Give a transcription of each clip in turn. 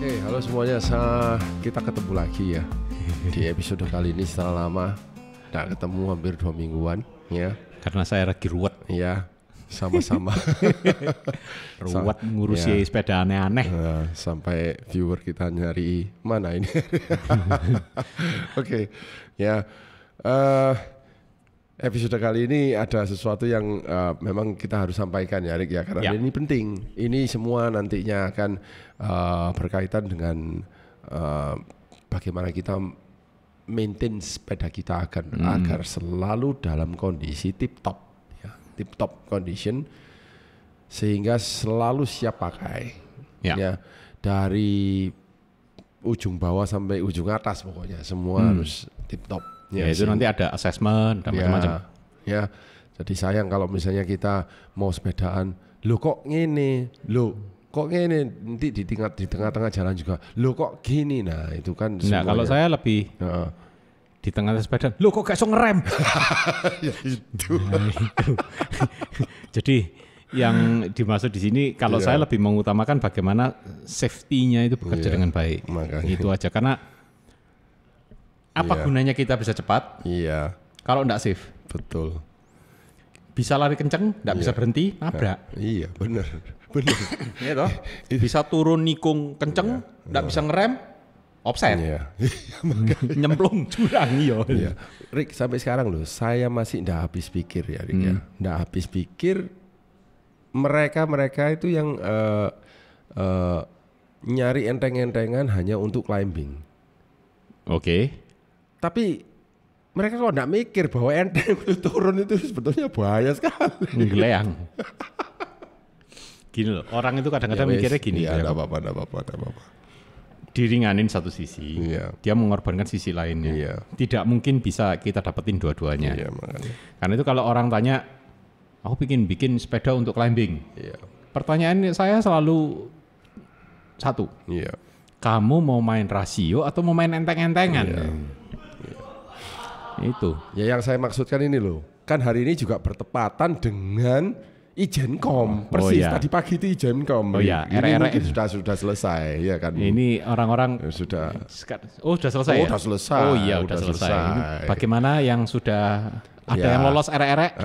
Oke, halo semuanya. Kita ketemu lagi ya di episode kali ini setelah lama tidak ketemu, hampir 2 mingguan ya. Karena saya lagi ruwet. Ya, sama-sama. Ruwet ngurusi sepeda aneh-aneh. Sampai viewer kita nyari mana ini. Oke, ya. Episode kali ini ada sesuatu yang memang kita harus sampaikan ya, Rick ya, karena ini penting. Ini semua nantinya akan berkaitan dengan bagaimana kita maintain sepeda kita agar selalu dalam kondisi tip top, ya, tip top condition, sehingga selalu siap pakai, ya, dari ujung bawah sampai ujung atas pokoknya semua harus tip top. Ya itu nanti ada assessment dan macam-macam. Ya, jadi sayang kalau misalnya kita mau sepedaan, lo kok ngene, nanti di tengah-tengah jalan juga, lo kok gini, nah itu kan. Nah kalau saya lebih di tengah sepeda, lo kok gak so ngerem? Ya itu. Nah, itu. Jadi yang dimaksud di sini, kalau saya lebih mengutamakan bagaimana safety-nya itu bekerja dengan baik. Makanya. Itu aja, karena apa gunanya kita bisa cepat? Iya. Kalau enggak safe. Betul. Bisa lari kenceng, enggak bisa berhenti, nabrak. Iya, benar. Iya toh? Bisa turun nikung kenceng, enggak bisa ngerem, offset. Iya. Nyemplung jurang iya. Rick, sampai sekarang loh, saya masih enggak habis pikir ya, Rick ya. Enggak habis pikir mereka itu yang nyari enteng-entengan hanya untuk climbing. Oke. Tapi mereka kok enggak mikir bahwa enteng itu turun itu sebetulnya bahaya sekali. Nggeleang. Gini loh, orang itu kadang-kadang mikirnya gini. Iya, enggak apa-apa. Diringanin satu sisi, dia mengorbankan sisi lainnya. Iya. Tidak mungkin bisa kita dapetin dua-duanya. Iya, makanya. Karena itu kalau orang tanya, aku bikin sepeda untuk climbing. Iya. Pertanyaan saya selalu satu. Iya. Kamu mau main rasio atau mau main enteng-entengan? Iya. Itu. Ya yang saya maksudkan ini loh, kan hari ini juga bertepatan dengan Ijenkom. Persis tadi pagi itu Ijenkom. Oh iya, ini sudah selesai ya kan. Ini orang-orang sudah. Sudah selesai. Udah selesai. Oh iya, udah selesai. Ini bagaimana yang sudah ada yang lolos erek-erek?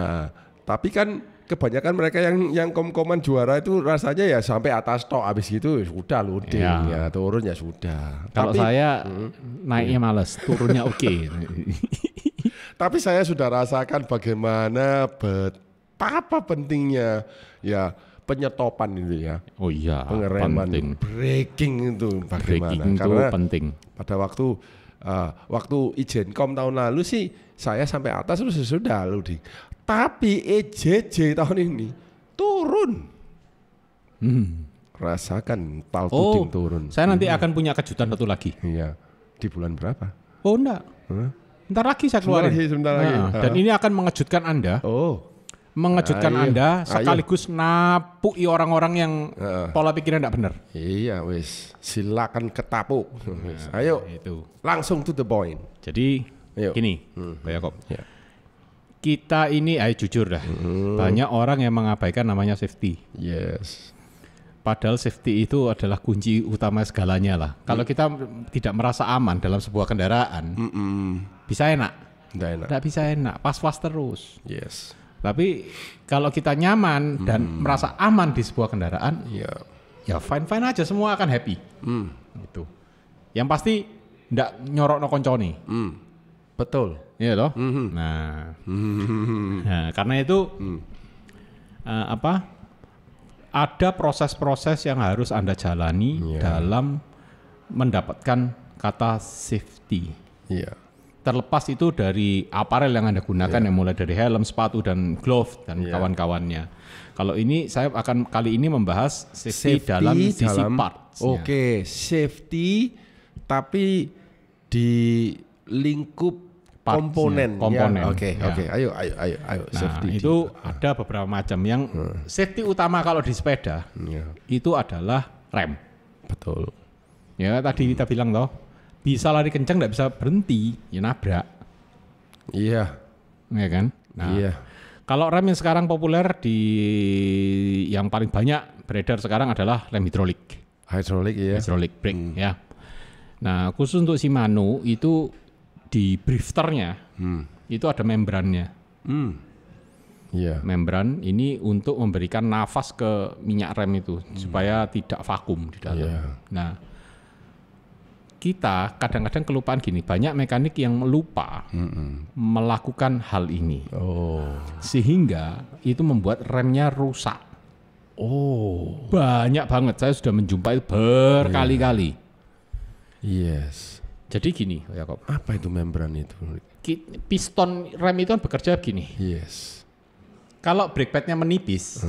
Tapi kan kebanyakan mereka yang kom-koman juara itu rasanya ya sampai atas tok, habis gitu sudah loading ya turun ya sudah. Kalau saya naiknya males, turunnya oke. Tapi saya sudah rasakan bagaimana betapa pentingnya ya penyetopan itu ya. Oh iya, pengereman, penting. Braking itu bagaimana? Braking karena itu penting. Pada waktu Ijenkom tahun lalu sih saya sampai atas terus sudah loading. Tapi EJJ tahun ini turun. Rasakan paltuting turun. Saya nanti akan punya kejutan satu lagi. Iya. Di bulan berapa? Oh enggak. Bentar lagi saya keluarin. Sebentar lagi. Dan ini akan mengejutkan Anda. Mengejutkan Anda sekaligus napui orang-orang yang pola pikirnya enggak benar. Iya, wis. Silakan ketapuk. Ayo. Itu. Langsung to the point. Jadi gini, Pak Yakob. Ya. Kita ini, jujur dah, banyak orang yang mengabaikan namanya safety. Yes. Padahal safety itu adalah kunci utama segalanya lah. Kalau kita tidak merasa aman dalam sebuah kendaraan, bisa enak. Tidak bisa enak, pas-pas terus. Yes. Tapi kalau kita nyaman dan merasa aman di sebuah kendaraan, ya fine-fine aja, semua akan happy. Gitu. Yang pasti tidak nyorok no konconi. Betul. Iya loh. Nah, karena itu ada proses-proses yang harus Anda jalani dalam mendapatkan kata safety. Iya. Terlepas itu dari aparel yang Anda gunakan, yang mulai dari helm, sepatu, dan glove, dan kawan-kawannya. Kalau ini saya akan kali ini membahas safety dalam sisi parts. Oke, safety tapi di lingkup komponen. Oke. Ayo. Nah, safety itu ada beberapa macam. Yang safety utama kalau di sepeda itu adalah rem. Betul. Ya tadi kita bilang loh, bisa lari kencang nggak bisa berhenti, ya nabrak. Iya. Ya kan? Nah, iya. Kalau rem yang sekarang populer yang paling banyak beredar sekarang adalah rem hidrolik. Hydraulic ya. Hydraulic brake ya. Nah, khusus untuk Shimano itu di drifternya itu ada membrannya. Membran ini untuk memberikan nafas ke minyak rem itu supaya tidak vakum di dalam. Nah, kita kadang-kadang kelupaan gini, banyak mekanik yang lupa melakukan hal ini, sehingga itu membuat remnya rusak. Banyak banget, saya sudah menjumpai berkali-kali. Yes. Jadi gini, Yakob. Apa itu membran itu? Piston rem itu kan bekerja begini. Yes. Kalau brake padnya menipis,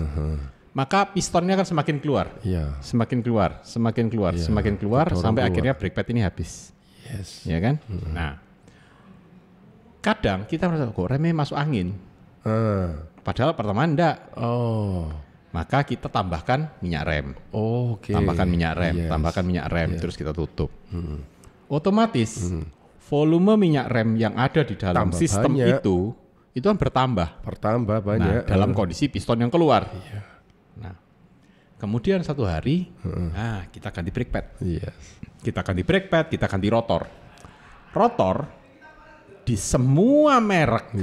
maka pistonnya akan semakin keluar, semakin keluar, semakin keluar, semakin keluar, sampai akhirnya brake pad ini habis. Yes. Ya kan? Nah, kadang kita merasa kok remnya masuk angin, padahal pertama enggak. Maka kita tambahkan minyak rem. Tambahkan minyak rem, tambahkan minyak rem, terus kita tutup. Otomatis volume minyak rem yang ada di dalam sistem itu kan bertambah banyak. Nah, dalam kondisi piston yang keluar. Nah, kemudian satu hari, kita ganti brake pad. Kita ganti brake pad, kita ganti rotor. Rotor di semua merek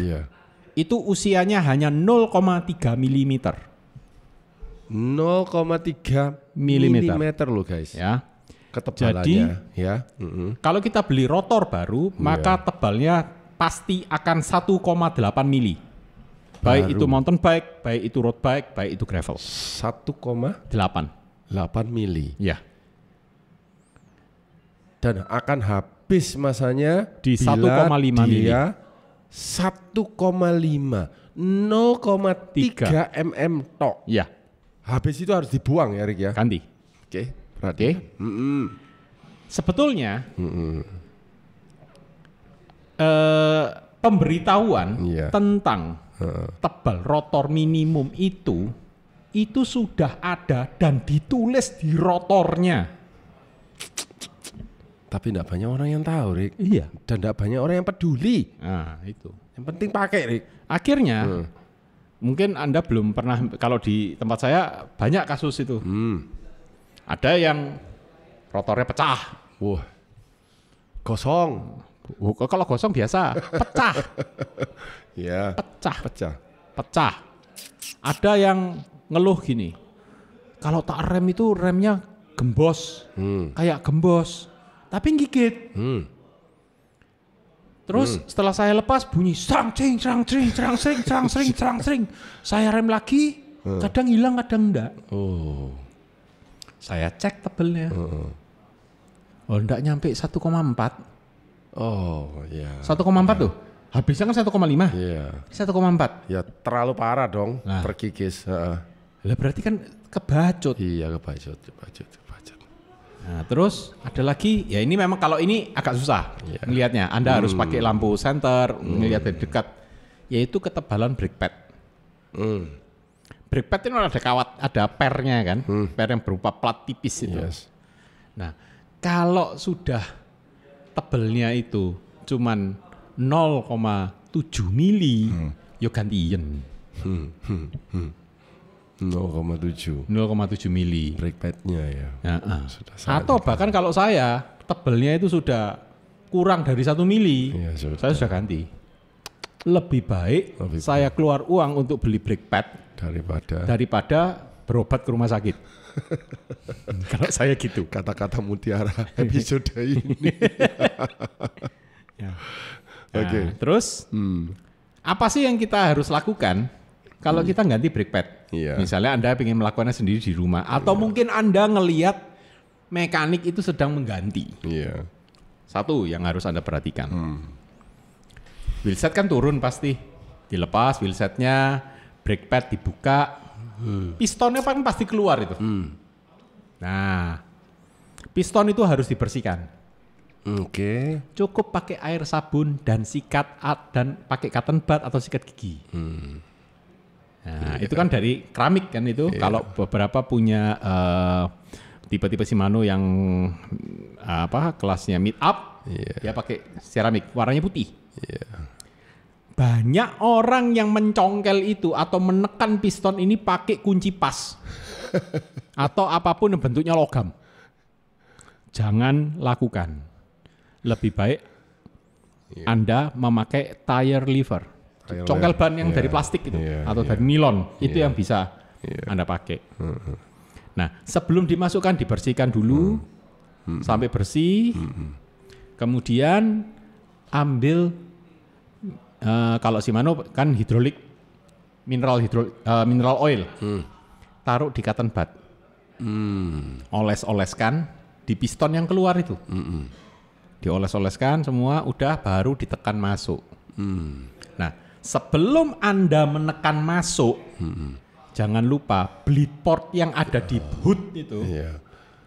itu usianya hanya 0,3 mm. 0,3 mm loh guys. Ya. Ketebalannya. Jadi, kalau kita beli rotor baru, maka tebalnya pasti akan 1,8 mili. Baik itu mountain bike, baik itu road bike, baik itu gravel. 1,8 mili. Ya. Dan akan habis masanya di 1,5 mili. 1,5 0,3 mm tok. Ya. Habis itu harus dibuang ya Rick ya. Ganti. Oke. Sebetulnya pemberitahuan tentang tebal rotor minimum itu sudah ada dan ditulis di rotornya. Tapi tidak banyak orang yang tahu, Rick. Iya. Dan tidak banyak orang yang peduli. Nah, itu. Yang penting pakai, Rick. Akhirnya, mungkin Anda belum pernah, kalau di tempat saya banyak kasus itu. Ada yang rotornya pecah. Wah, gosong. Kalau gosong biasa, pecah. Ya. Pecah. Ada yang ngeluh gini. Kalau tak rem itu remnya gembos, kayak gembos, tapi gigit. Terus setelah saya lepas bunyi serang cing. Saya rem lagi, kadang hilang, kadang enggak. Saya cek tebelnya. Enggak nyampe 1,4. 1,4 tuh. Habisnya kan 1,5. 1,4. Ya terlalu parah dong, terkikis. Lah berarti kan kebacut. Iya, kebacut. Nah, terus ada lagi, ya ini memang kalau ini agak susah melihatnya. Anda harus pakai lampu senter, melihat dari dekat, yaitu ketebalan brake pad. Brake pad itu ada pernya kan, per yang berupa plat tipis itu. Nah, kalau sudah tebelnya itu cuman 0,7 mili, yuk gantiin. 0,7 mili. brake padnya ya. Atau bahkan kalau saya tebelnya itu sudah kurang dari 1 mili, saya sudah ganti. Lebih baik saya keluar uang untuk beli brake pad daripada berobat ke rumah sakit. Kalau saya gitu. Kata-kata mutiara episode ini. Terus apa sih yang kita harus lakukan kalau kita ganti brake pad? Misalnya Anda ingin melakukannya sendiri di rumah, atau mungkin Anda ngelihat mekanik itu sedang mengganti. Satu yang harus Anda perhatikan. Wheelset kan turun pasti, dilepas wheelsetnya, brake pad dibuka, pistonnya kan pasti keluar itu. Nah, piston itu harus dibersihkan. Cukup pakai air sabun dan sikat dan pakai cotton bud atau sikat gigi. Nah, itu kan dari keramik kan itu. Kalau beberapa punya tipe-tipe Shimano yang kelasnya mid up, dia pakai seramik, warnanya putih. Banyak orang yang mencongkel itu atau menekan piston ini pakai kunci pas atau apapun yang bentuknya logam. jangan lakukan. Lebih baik Anda memakai tire lever, congkel ban yang dari plastik itu atau dari nilon, itu yang bisa Anda pakai. Nah, sebelum dimasukkan dibersihkan dulu sampai bersih, kemudian ambil kalau Shimano kan hidrolik mineral oil, taruh di cotton bud, oles-oleskan di piston yang keluar itu. Dioles-oleskan semua, udah baru ditekan masuk. Nah, sebelum Anda menekan masuk, jangan lupa bleed port yang ada di hood itu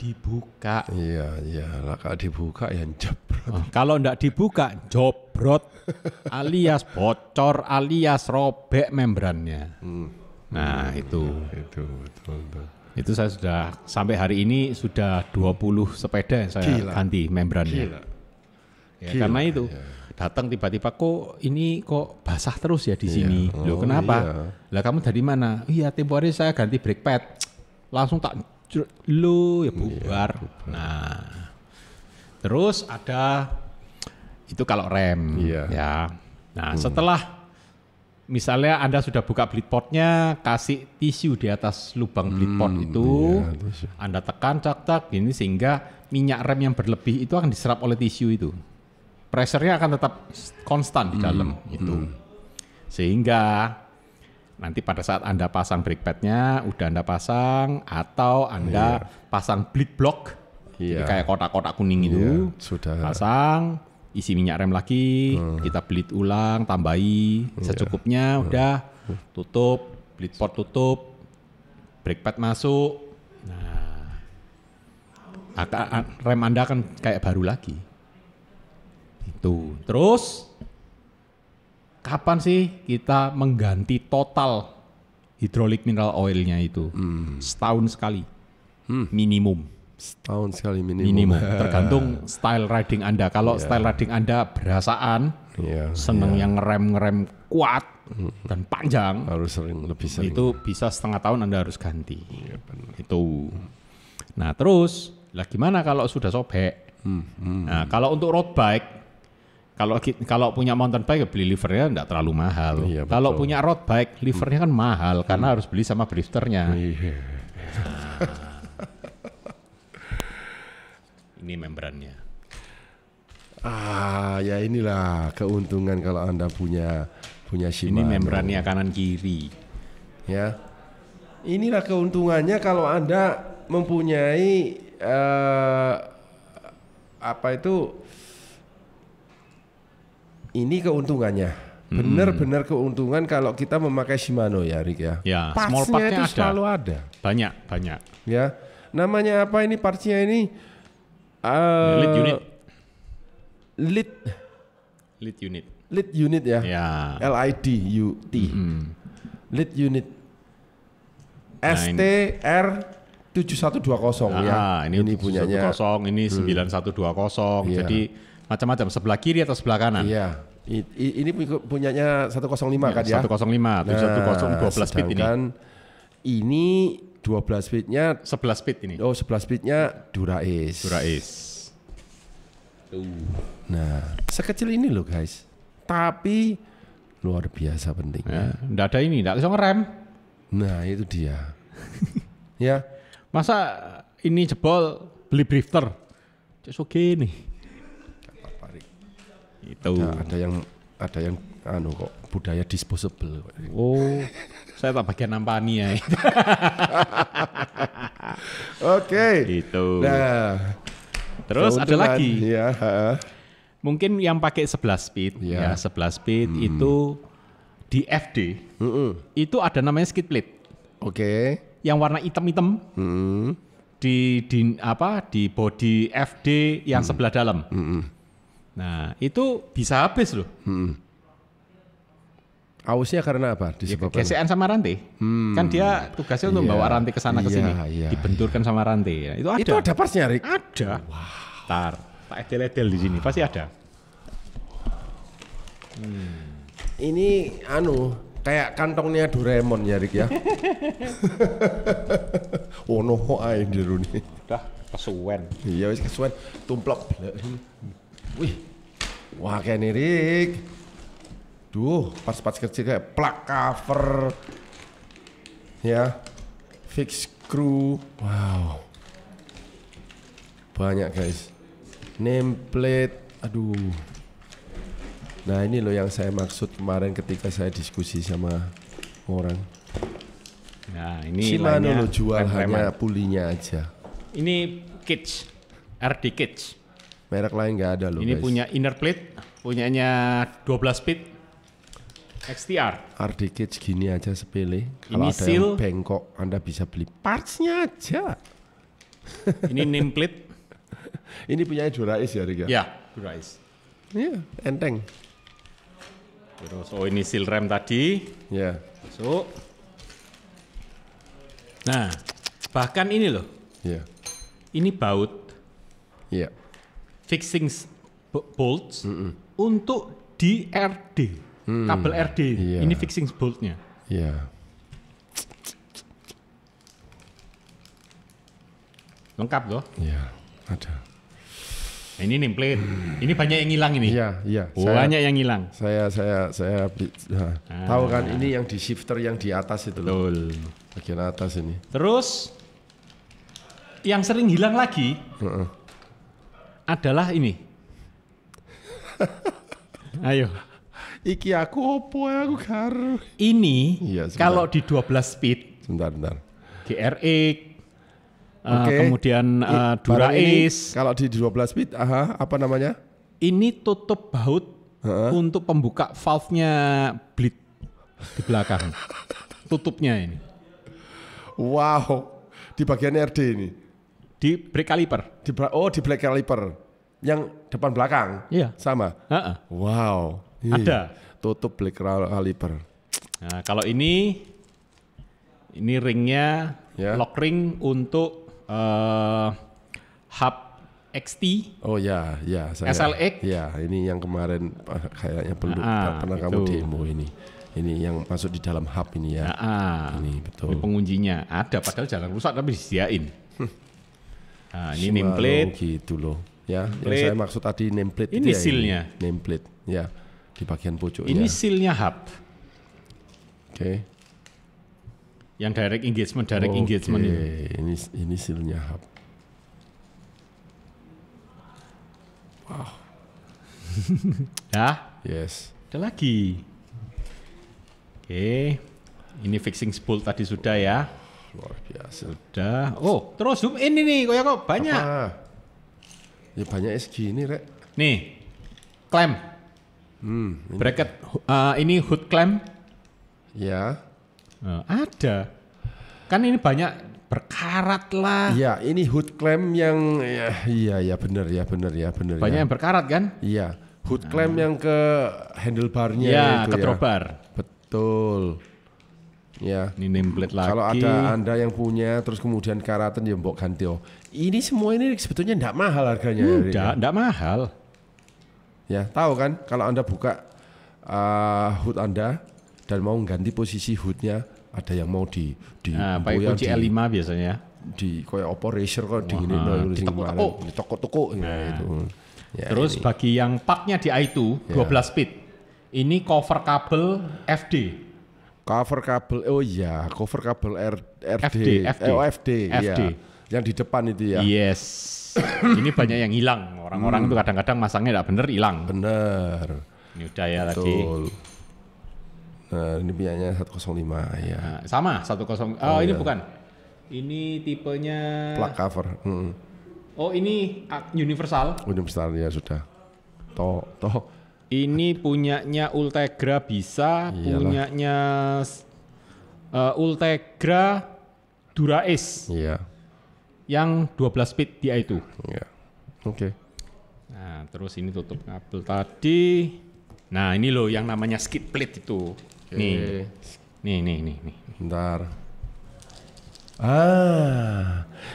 dibuka. Lah kalau dibuka ya jebrot. Kalau enggak dibuka, jobrot alias bocor alias robek membrannya. Nah, itu betul. Itu saya sudah sampai hari ini sudah 20 sepeda saya ganti membrannya. Karena itu datang tiba-tiba kok ini kok basah terus ya di sini. Loh kenapa? Lah kamu dari mana? Iya tempo hari saya ganti brake pad. Langsung tak lu ya bubar. Nah, terus ada itu kalau rem ya. Nah, setelah misalnya Anda sudah buka bleed portnya, kasih tisu di atas lubang bleed port itu, Anda tekan cak-cak ini sehingga minyak rem yang berlebih itu akan diserap oleh tisu itu. Pressure-nya akan tetap konstan di dalam itu. Sehingga nanti pada saat Anda pasang brake pad-nya, udah Anda pasang atau Anda pasang bleed block, jadi kayak kotak-kotak kuning itu, sudah pasang, isi minyak rem lagi, kita bleed ulang, tambahi secukupnya, udah tutup, bleed port tutup, brake pad masuk, nah rem Anda akan kayak baru lagi. Itu. Terus kapan sih kita mengganti total hidrolik mineral oilnya itu? Setahun sekali, minimum. Setahun sekali minimum. Tergantung style riding Anda. Kalau style riding Anda berasaan, seneng yang ngerem kuat dan panjang, harus lebih sering. Itu bisa setengah tahun Anda harus ganti. Itu. Nah terus, lah gimana kalau sudah sobek? Nah kalau untuk road bike, kalau punya mountain bike beli livernya enggak terlalu mahal. Kalau punya road bike, livernya kan mahal karena harus beli sama drifternya. Ini membrannya. Ya inilah keuntungan kalau Anda punya Shimano. Ini membrannya kanan kiri. Ya. Inilah keuntungannya kalau Anda mempunyai ini keuntungannya. Benar-benar keuntungan kalau kita memakai Shimano ya, Rick ya. Small parts-nya itu ada. selalu ada. Banyak. Ya. Namanya apa ini parts-nya ini? Lead unit. Lead unit ya. LID UT. Lead unit. STR 7120 ya. Ini punyanya 7120, ini 9120. Jadi macam-macam, sebelah kiri atau sebelah kanan. Iya. Ini punyanya 105 kan ya. 105, 110 12 speed ini. Ini 12 speednya 11 speed ini. 11 speednya Dura-Ace. Nah, sekecil ini loh guys. Tapi luar biasa pentingnya. Nggak ada ini, nggak bisa ngerem. Nah, itu dia. Ya. Masa ini jebol beli drifter? Oke nih. Itu. Ada yang kok budaya disposable. Saya tak bagian nampani ya. Oke. Itu. Nah, terus ada lagi. Ya, mungkin yang pakai 11 speed, 11 speed itu di FD. Itu ada namanya skid plate. Oke. Yang warna hitam-hitam. Di body FD yang sebelah dalam. Nah, itu bisa habis loh. Ausnya karena apa? Gesekan sama rantai. Kan dia tugasnya untuk bawa rantai ke sana ke sini. Dibenturkan sama rantai. Ya, itu ada. Itu ada partsnya, Rick? Ada. Tak edel-edel di sini, pasti ada. Ini kayak kantongnya Doraemon ya, Rick ya. Ono ae jero nih. Kesuwen. Iya wis kesuwen tumplek. Wih. Wah kene Rik. Duh, pas-pas kecil kayak plug cover. Ya. Fix screw. Wow. Banyak guys. Nameplate. Aduh. Nah, ini loh yang saya maksud kemarin ketika saya diskusi sama orang. Nah, ini Shimano lo jual hanya pulinya aja. Ini cage, RD cage. Merek lain nggak ada loh. Ini guys. punya inner plate, punyanya 12 speed XTR. RD cage gini aja sepele. Ini kalau ada seal. yang bengkok, Anda bisa beli partsnya aja. Ini nameplate. Ini punyanya Durais ya, Riga? Ya, Durais. Iya, enteng. Terus, oh ini seal rem tadi. Ya. So, nah, bahkan ini loh. Ya. Ini baut. Iya. Fixing bolts untuk di RD. Kabel RD. Iya. Ini fixing boltnya. Iya. Lengkap loh. Iya, ada. Nah, ini nameplate. Ini banyak yang hilang ini. Iya, iya. Banyak yang hilang. Saya tahu kan ini yang di shifter yang di atas itu loh. Betul. Bagian atas ini. Terus yang sering hilang lagi adalah ini. Ayo. Iki aku opo aku karo. Ini Iya, sebentar. kalau di 12 speed Sebentar. GRX Oke. kemudian Barang ini Durais. kalau di 12 bit, apa namanya? Ini tutup baut untuk pembuka valve-nya bleed di belakang. Tutupnya ini. Wow, di bagian RD ini. Di brake caliper. Di black caliper. Yang depan belakang. Iya. Sama. Wow. Ada. Tutup black caliper. Nah, kalau ini ringnya Ya. lock ring untuk hub XT. Oh ya, saya. SLX. Ya, ini yang kemarin kayaknya pernah itu. kamu demo ini. Ini yang masuk di dalam hub ini ya. Ini betul. Ini pengunjinya ada, padahal jarang rusak tapi disediain. Nah, ini Shimano nameplate. gitu loh. Ya, Nameplate. yang saya maksud tadi nameplate Ini itu ya seal-nya. Nameplate, ya di bagian pojok. Ini ya. seal-nya hub. Oke. Yang direct engagement ini. Ini seal-nya hub. Wow. Ya, Yes. ada lagi. Oke. Ini fixing bolt tadi sudah ya. Luar biasa. Sudah. Oh, terus zoom in ini kok banyak. Apa? Ya banyak segini, Rek. Nih. Clamp. Ini. Bracket ini hood clamp. Ya. Ada. Kan ini banyak berkarat lah. Iya, ini hood clamp yang iya benar ya. Banyak yang berkarat kan? Iya, hood clamp yang ke handlebarnya Iya, itu ke drawbar. Betul. Ya. Ini nameplate lagi. Kalau ada Anda yang punya terus kemudian karatan ya mbok ganti. Ini semua ini sebetulnya enggak mahal harganya. Enggak mahal. Ya, tahu kan kalau Anda buka hood Anda dan mau ganti posisi hoodnya, ada yang mau di pakai kunci L5 biasanya. Di kayak operator kok di ini toko-toko gitu. Ya, terus ini. bagi yang partnya di i2 12 speed. Ini cover kabel FD. Cover kabel cover kabel RD. FD. FD. Ya. Yang di depan itu ya. Yes. Ini banyak yang hilang. Orang-orang itu kadang-kadang masangnya enggak bener hilang. Bener. Ini udah ya lagi. Betul. Nah, ini punyanya 105 ya. Nah, sama 10. Ini bukan. Ini tipenya Plug cover. Oh, ini universal. Universal ya sudah. Toh. Ini punyanya Ultegra bisa, punyanya Ultegra Durais. Iya. Yang 12 speed dia itu. Iya. Oke. Nah, terus ini tutup kabel tadi. Nah, ini loh yang namanya skid plate itu. Nih. Bentar.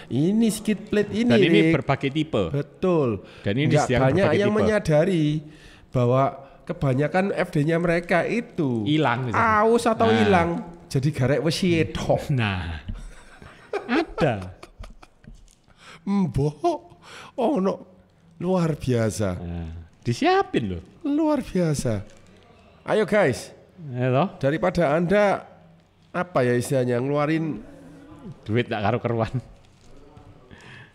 Ini skid plate ini. Dan ini berbagai tipe. Betul. Dan ini nggak banyak yang tipe. menyadari bahwa kebanyakan FD-nya mereka itu hilang. Aus atau hilang. Jadi garek wesi tok. Nah. Ada. Oh no, luar biasa. Nah, disiapin loh. Luar biasa. Ayo guys, daripada Anda apa ya istilahnya ngeluarin duit tak karu-karuan.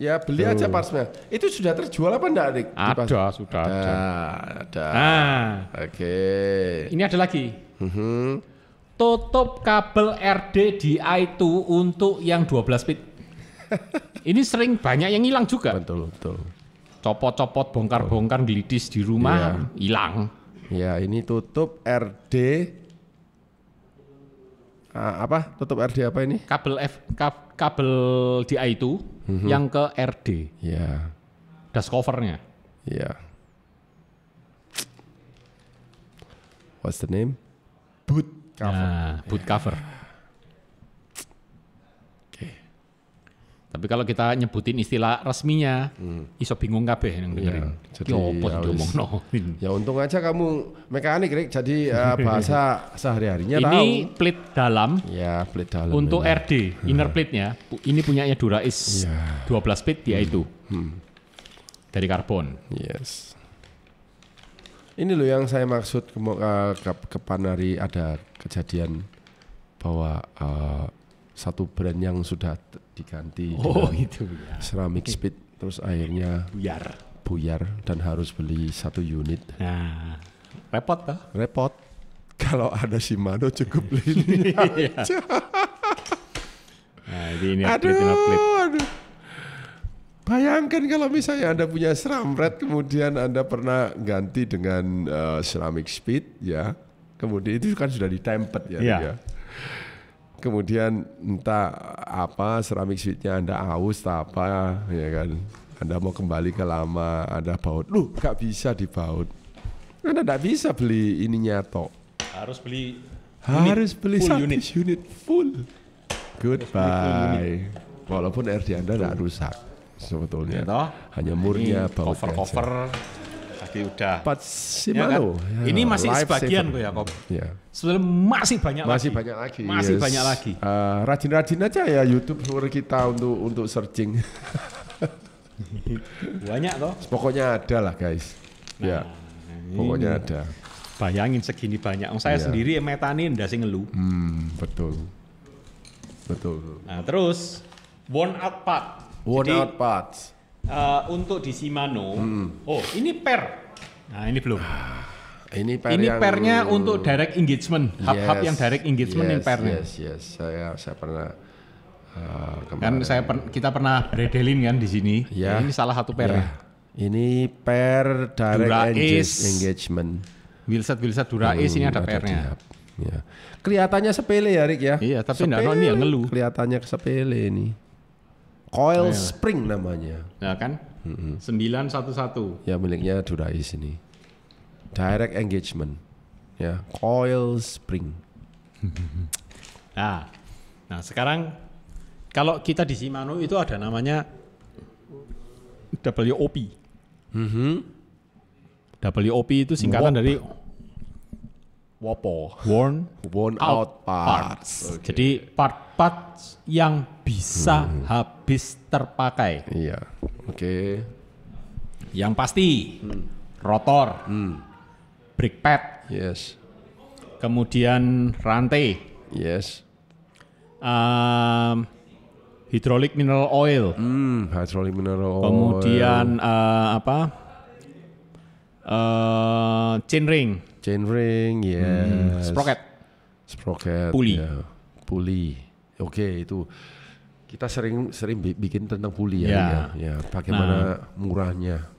Ya beli aja Parsmel. Itu sudah terjual apa enggak, Rik? Ada, sudah ada. Oke. Ini ada lagi. Tutup kabel RD di i2 untuk yang 12 bit. Ini sering banyak yang hilang juga. Betul. Copot-copot, bongkar-bongkar, gelidis di rumah, hilang. Ya, ini tutup RD. Apa? Tutup RD apa ini? Kabel di i2 yang ke RD. Ya. Das covernya. Ya. What's the name? Boot cover. Nah, boot cover. Tapi kalau kita nyebutin istilah resminya, iso bingung kabeh yang dengerin. Ya, ya untung aja kamu mekanik, Rik. Jadi bahasa sehari-harinya tahu. Ini plit dalam. Ya, plit dalam. Untuk ini. RD, inner plate-nya. Ini punyanya Durais 12 bit dia itu. Dari karbon. Yes. Ini loh yang saya maksud ke Panari ada kejadian bahwa satu brand yang sudah diganti itu ya. Ceramic Speed terus akhirnya buyar dan harus beli 1 unit. Nah, repot toh? Repot. Kalau ada Shimano cukup beli ini aja. Nah, ini aduh. Bayangkan kalau misalnya Anda punya SRAM Red kemudian Anda pernah ganti dengan Ceramic Speed ya. Kemudian itu kan sudah ditempet ya. Kemudian entah apa Ceramic Speed-nya Anda aus tak apa ya kan. Anda mau kembali ke lama, Anda baut. Gak bisa dibaut. Anda gak bisa beli ininya tok. Harus beli full unit full. Goodbye. Walaupun RD Anda gak rusak sebetulnya. Hanya murnya baut cover lagi udah. Shimano. Ya kan? Ini masih sebagian kok ya, Kop. Ya. Sebenarnya masih banyak lagi. Banyak lagi. Rajin-rajin aja ya YouTube kita untuk searching. Banyak toh. Pokoknya ada lah guys. Ya. Pokoknya ada. Bayangin segini banyak. Saya sendiri metani ndak sing ngelu. Betul. Nah, terus worn out parts. Untuk di Shimano. Ini per. Nah, ini belum. Ini pernya untuk direct engagement, hub yang direct engagement ini pernya. Yes. Saya pernah. Kan kita pernah beredelin kan di sini. Ya. Ini salah satu pernya. Ini per direct engagement. Wheelset Durais ini ada pernya. Ya. Kelihatannya sepele ya, Rik ya. Iya, tapi enggak ini yang ngeluh. Kelihatannya sepele ini. Coil spring namanya. Ya kan? 911. Ya miliknya Durais ini. Direct engagement. Ya, coil spring. Nah, sekarang kalau kita di Shimano itu ada namanya WOP. WOP itu singkatan dari worn out parts. Okay. Jadi part yang bisa habis terpakai. Iya. Oke. Yang pasti rotor, brake pad, yes. Kemudian rantai, yes. hydraulic mineral oil, kemudian chain ring, yes. sprocket, pulley, pulley. Oke, itu kita sering bikin tentang pulley ya. Bagaimana murahnya.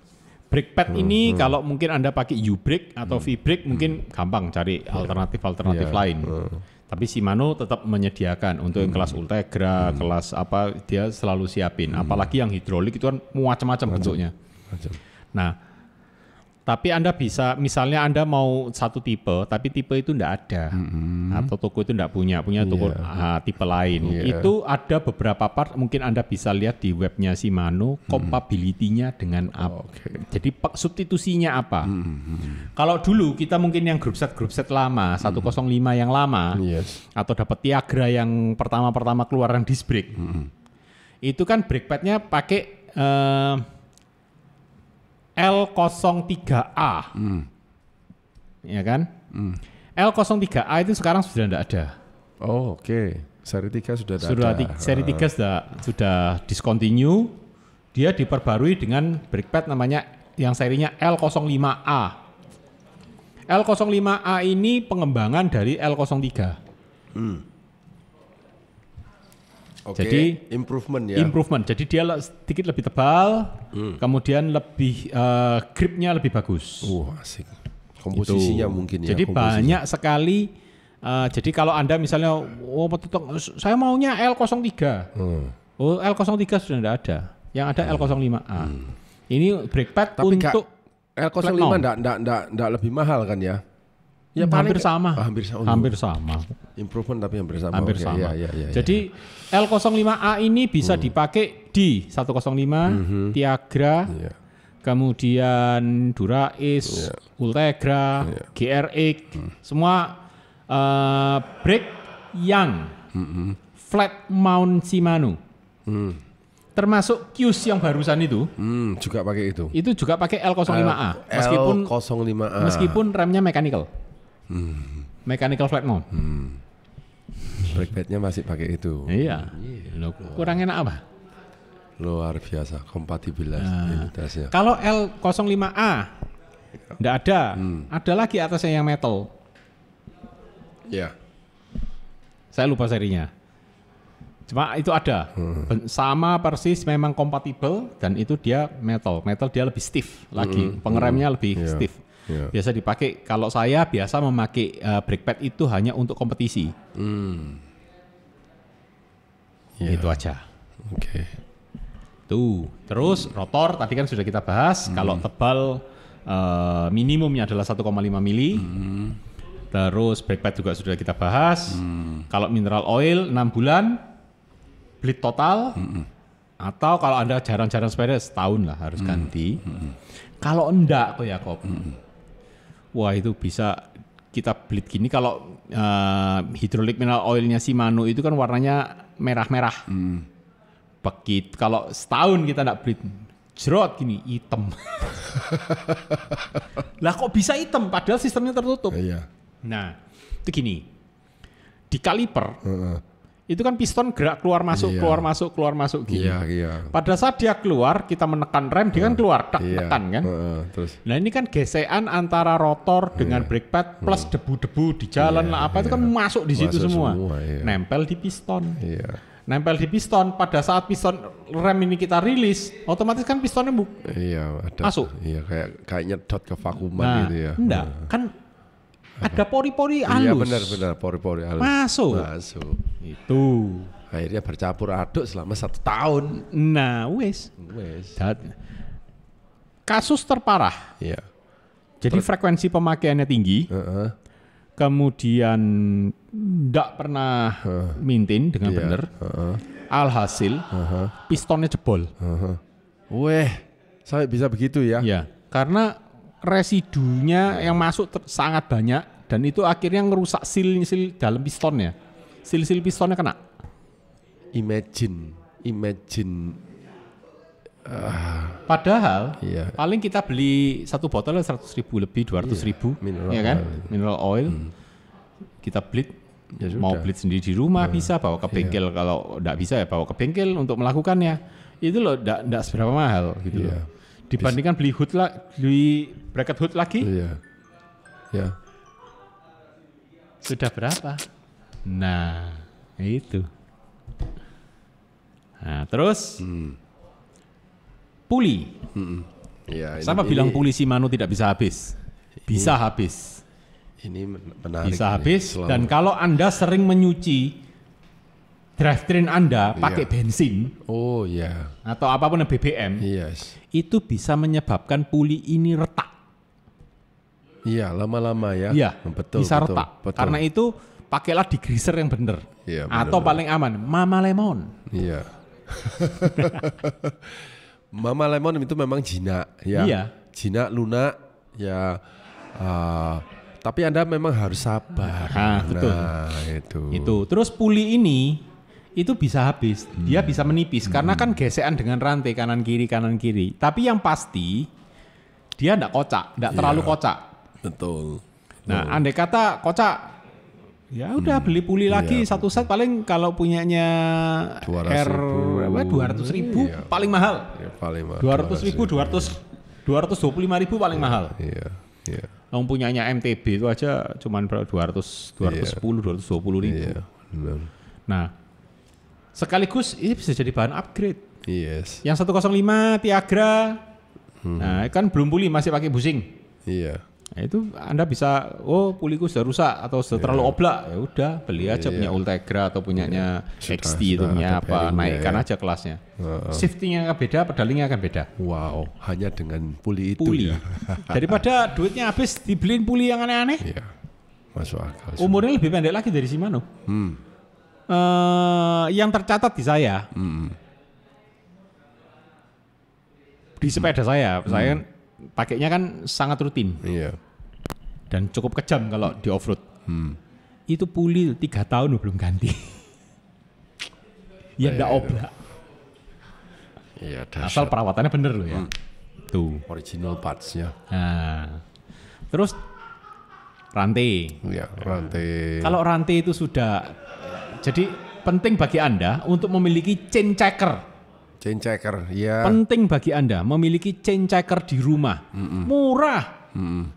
Brake pad ini kalau mungkin Anda pakai U-brake atau V-brake mungkin gampang cari alternatif lain. Tapi Shimano tetap menyediakan untuk yang kelas Ultegra, kelas apa dia selalu siapin. Apalagi yang hidrolik itu kan macam-macam bentuknya. Nah, tapi Anda bisa, misalnya Anda mau satu tipe, tapi tipe itu enggak ada. Atau toko itu enggak punya toko tipe lain. Itu ada beberapa part, mungkin Anda bisa lihat di webnya Shimano, compatibility-nya dengan apa. Jadi substitusinya apa. Kalau dulu kita mungkin yang group set lama, 105 yang lama, atau dapat Tiagra yang pertama keluar yang disc brake. Itu kan brake pad-nya pakai L03A. Ya kan? L03A itu sekarang sudah tidak ada. Oh, oke. Seri 3 sudah ada. Seri 3 sudah discontinue. Dia diperbarui dengan brake pad namanya yang serinya L05A. L05A ini pengembangan dari L03. Jadi improvement ya. Improvement. Jadi dia sedikit lebih tebal, kemudian lebih gripnya lebih bagus. Asik. Komposisinya mungkin ya. Jadi banyak sekali. Jadi kalau Anda misalnya, saya maunya L03. Oh, L03 sudah tidak ada. Yang ada L05A. Ini brake pad tapi untuk L05 enggak lebih mahal kan ya? Ya hampir sama. Hampir sama. Improvement tapi hampir sama. Hampir sama. Jadi L05A ini bisa dipakai di 105, Tiagra, kemudian Dura-Ace, Ultegra, GRX, semua brake yang flat mount Shimano. Termasuk Qs yang barusan itu. Juga pakai itu. Itu juga pakai L05A. Meskipun remnya mechanical. Mechanical flat mount. Brake padnya masih pakai itu. Iya. Kurang enak apa? Luar biasa kompatibilitasnya. Kalau L05A enggak ada. Ada lagi atasnya yang metal. Ya. Saya lupa serinya. Cuma itu ada. Sama persis memang kompatibel dan itu dia metal. Metal dia lebih stiff lagi. Pengeremnya lebih stiff. Biasa dipakai, kalau saya biasa memakai brake pad itu hanya untuk kompetisi. Itu aja. Oke. Tuh, terus rotor tadi kan sudah kita bahas. Kalau tebal minimumnya adalah 1,5 mili. Terus brake pad juga sudah kita bahas. Kalau mineral oil 6 bulan, bleed total. Atau kalau Anda jarang-jarang sepeda setahun lah harus ganti. Kalau enggak kok Yakob. Wah itu bisa kita bleed gini. Kalau hidrolik mineral oilnya Shimano itu kan warnanya merah-merah. Begitu kalau setahun kita enggak bleed, jerot gini hitam. Lah kok bisa hitam padahal sistemnya tertutup. Iya. Nah itu gini, di kaliper itu kan piston gerak keluar masuk gini. Iya. Pada saat dia keluar, kita menekan rem, dia kan keluar, tekan kan. Terus. Nah ini kan gesekan antara rotor dengan brake pad plus debu-debu di jalan lah apa itu kan masuk di situ semua. Nempel di piston. Nempel di piston. Pada saat piston rem ini kita rilis, otomatis kan pistonnya masuk. Iya kayak nyedot ke vakuuman gitu ya. Enggak, kan ada pori-pori halus. Iya benar pori-pori halus. Masuk. Itu. Akhirnya bercampur aduk selama 1 tahun. Nah, wes. Kasus terparah. Iya. Jadi frekuensi pemakaiannya tinggi. Kemudian enggak pernah maintain dengan benar. Alhasil pistonnya jebol. Sampai bisa begitu ya? Iya. Karena residunya yang masuk sangat banyak dan itu akhirnya ngerusak sil dalam pistonnya. Sil pistonnya kena. Imagine. Padahal paling kita beli 1 botol 100.000 lebih 200.000 ya kan? Mineral oil. Kita bleed. Mau bleed sendiri di rumah bisa, bawa ke bengkel. Kalau enggak bisa ya bawa ke bengkel untuk melakukannya. Itu loh enggak seberapa mahal gitu loh. Dibandingkan beli bracket hood lagi. Iya. Sudah berapa? Nah, itu. Nah, terus puli. Sama bilang puli Shimano tidak bisa habis. Bisa habis. Ini menarik. Bisa habis. Dan kalau Anda sering menyuci drivetrain Anda pakai bensin. Atau apapun BBM. Itu bisa menyebabkan puli ini retak. Iya, lama-lama ya. Iya, bisa retak. Betul. Karena itu pakailah degreaser yang benar. Atau paling aman, Mama Lemon. Iya. Mama Lemon itu memang jinak ya. Iya. Jinak, lunak ya. Tapi Anda memang harus sabar. Betul. Nah, itu. Terus puli ini itu bisa habis. Dia bisa menipis karena kan gesekan dengan rantai kanan kiri. Tapi yang pasti dia enggak kocak, enggak terlalu kocak. Betul. Nah, andai kata kocak, ya udah beli puli lagi satu set paling kalau punyanya 200.000 paling mahal. Ya, paling mahal. 225.000 paling mahal. Iya. Yang punyanya MTB itu aja cuman 220.000. Iya, benar. Nah, sekaligus ini bisa jadi bahan upgrade. Yes. Yang 105 Tiagra, nah kan belum pulih masih pakai busing. Iya. Nah, itu Anda bisa, puliku sudah rusak atau sudah terlalu oblak, ya udah beli aja punya Ultegra atau punyanya XT itu punya apa, naikkan aja kelasnya. Shiftingnya akan beda, pedalingnya akan beda. Wow, hanya dengan puli itu. Puli. Ya. Daripada duitnya habis dibeliin puli yang aneh-aneh. Iya. Masuk akal. Umurnya lebih pendek lagi dari Shimano. Yang tercatat di saya, di sepeda saya pakainya kan sangat rutin. Iya. Dan cukup kejam kalau di off-road. Itu puli 3 tahun belum ganti. Ya enggak oblak. Iya, asal perawatannya bener loh ya. Tuh. Original parts-nya. Nah. Terus rantai. Iya, rantai. Kalau rantai itu sudah, jadi penting bagi Anda untuk memiliki chain checker. Chain checker, ya. Penting bagi Anda memiliki chain checker di rumah. Murah.